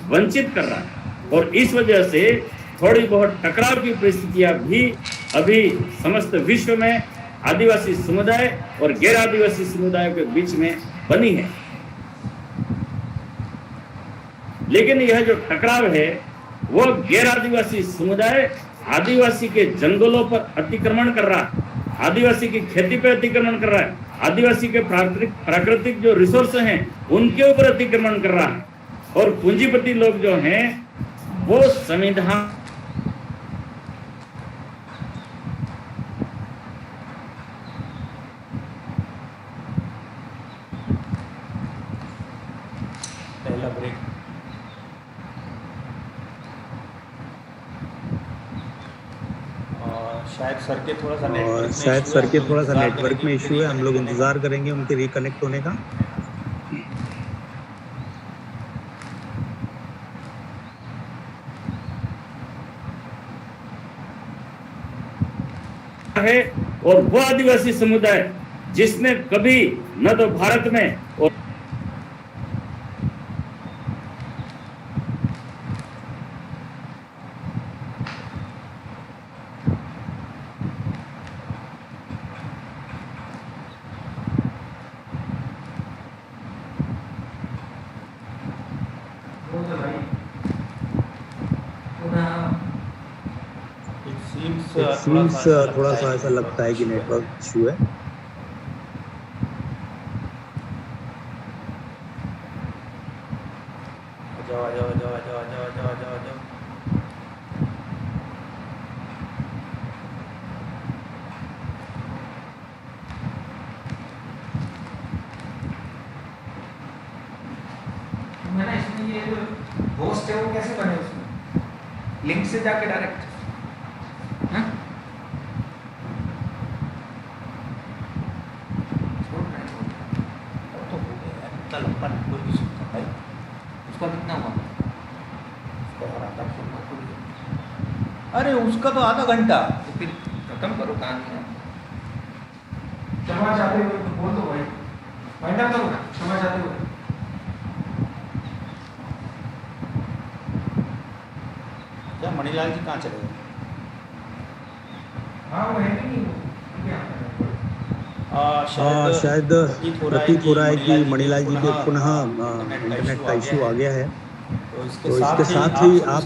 वंचित कर रहा है। और इस वजह से थोड़ी बहुत टकराव की परिस्थितियां भी अभी समस्त विश्व में आदिवासी समुदाय और गैर आदिवासी समुदायों के बीच में बनी है। लेकिन यह जो टकराव है वो गैर आदिवासी समुदाय आदिवासी के जंगलों पर अतिक्रमण कर रहा है, आदिवासी की खेती पर अतिक्रमण कर रहा है, आदिवासी के प्राकृतिक जो रिसोर्स हैं उनके ऊपर अतिक्रमण कर रहा है। और पूंजीपति लोग जो हैं वो संविधान पहला ब्रेक। शायद सर के थोड़ा सा नेटवर्क में इशू है। हम लोग इंतजार करेंगे उनके रिकनेक्ट होने का। है और वो आदिवासी समुदाय जिसने कभी न तो भारत में और थोड़ा सा ऐसा लगता है कि नेटवर्क इशू है। जाओ। मैंने इसमें ये जो होस्ट है वो कैसे बने उसमें लिंक से जाके डायरेक्ट उसका कितना हुआ? अरे उसका तो आधा घंटा। तो फिर खत्म करो कहानी। क्षमा चाहते हुए तो बोल दो भाई, फाइंड आउट करो ना क्षमा चाहते हुए। क्या मणिलाल जी कहाँ चले गए? हाँ वो है कि नहीं शायद प्रतीत हो रहा है कि मणिलाल जी के पुनः इंटरनेट का इशू आ गया है। तो इसके साथ ही आप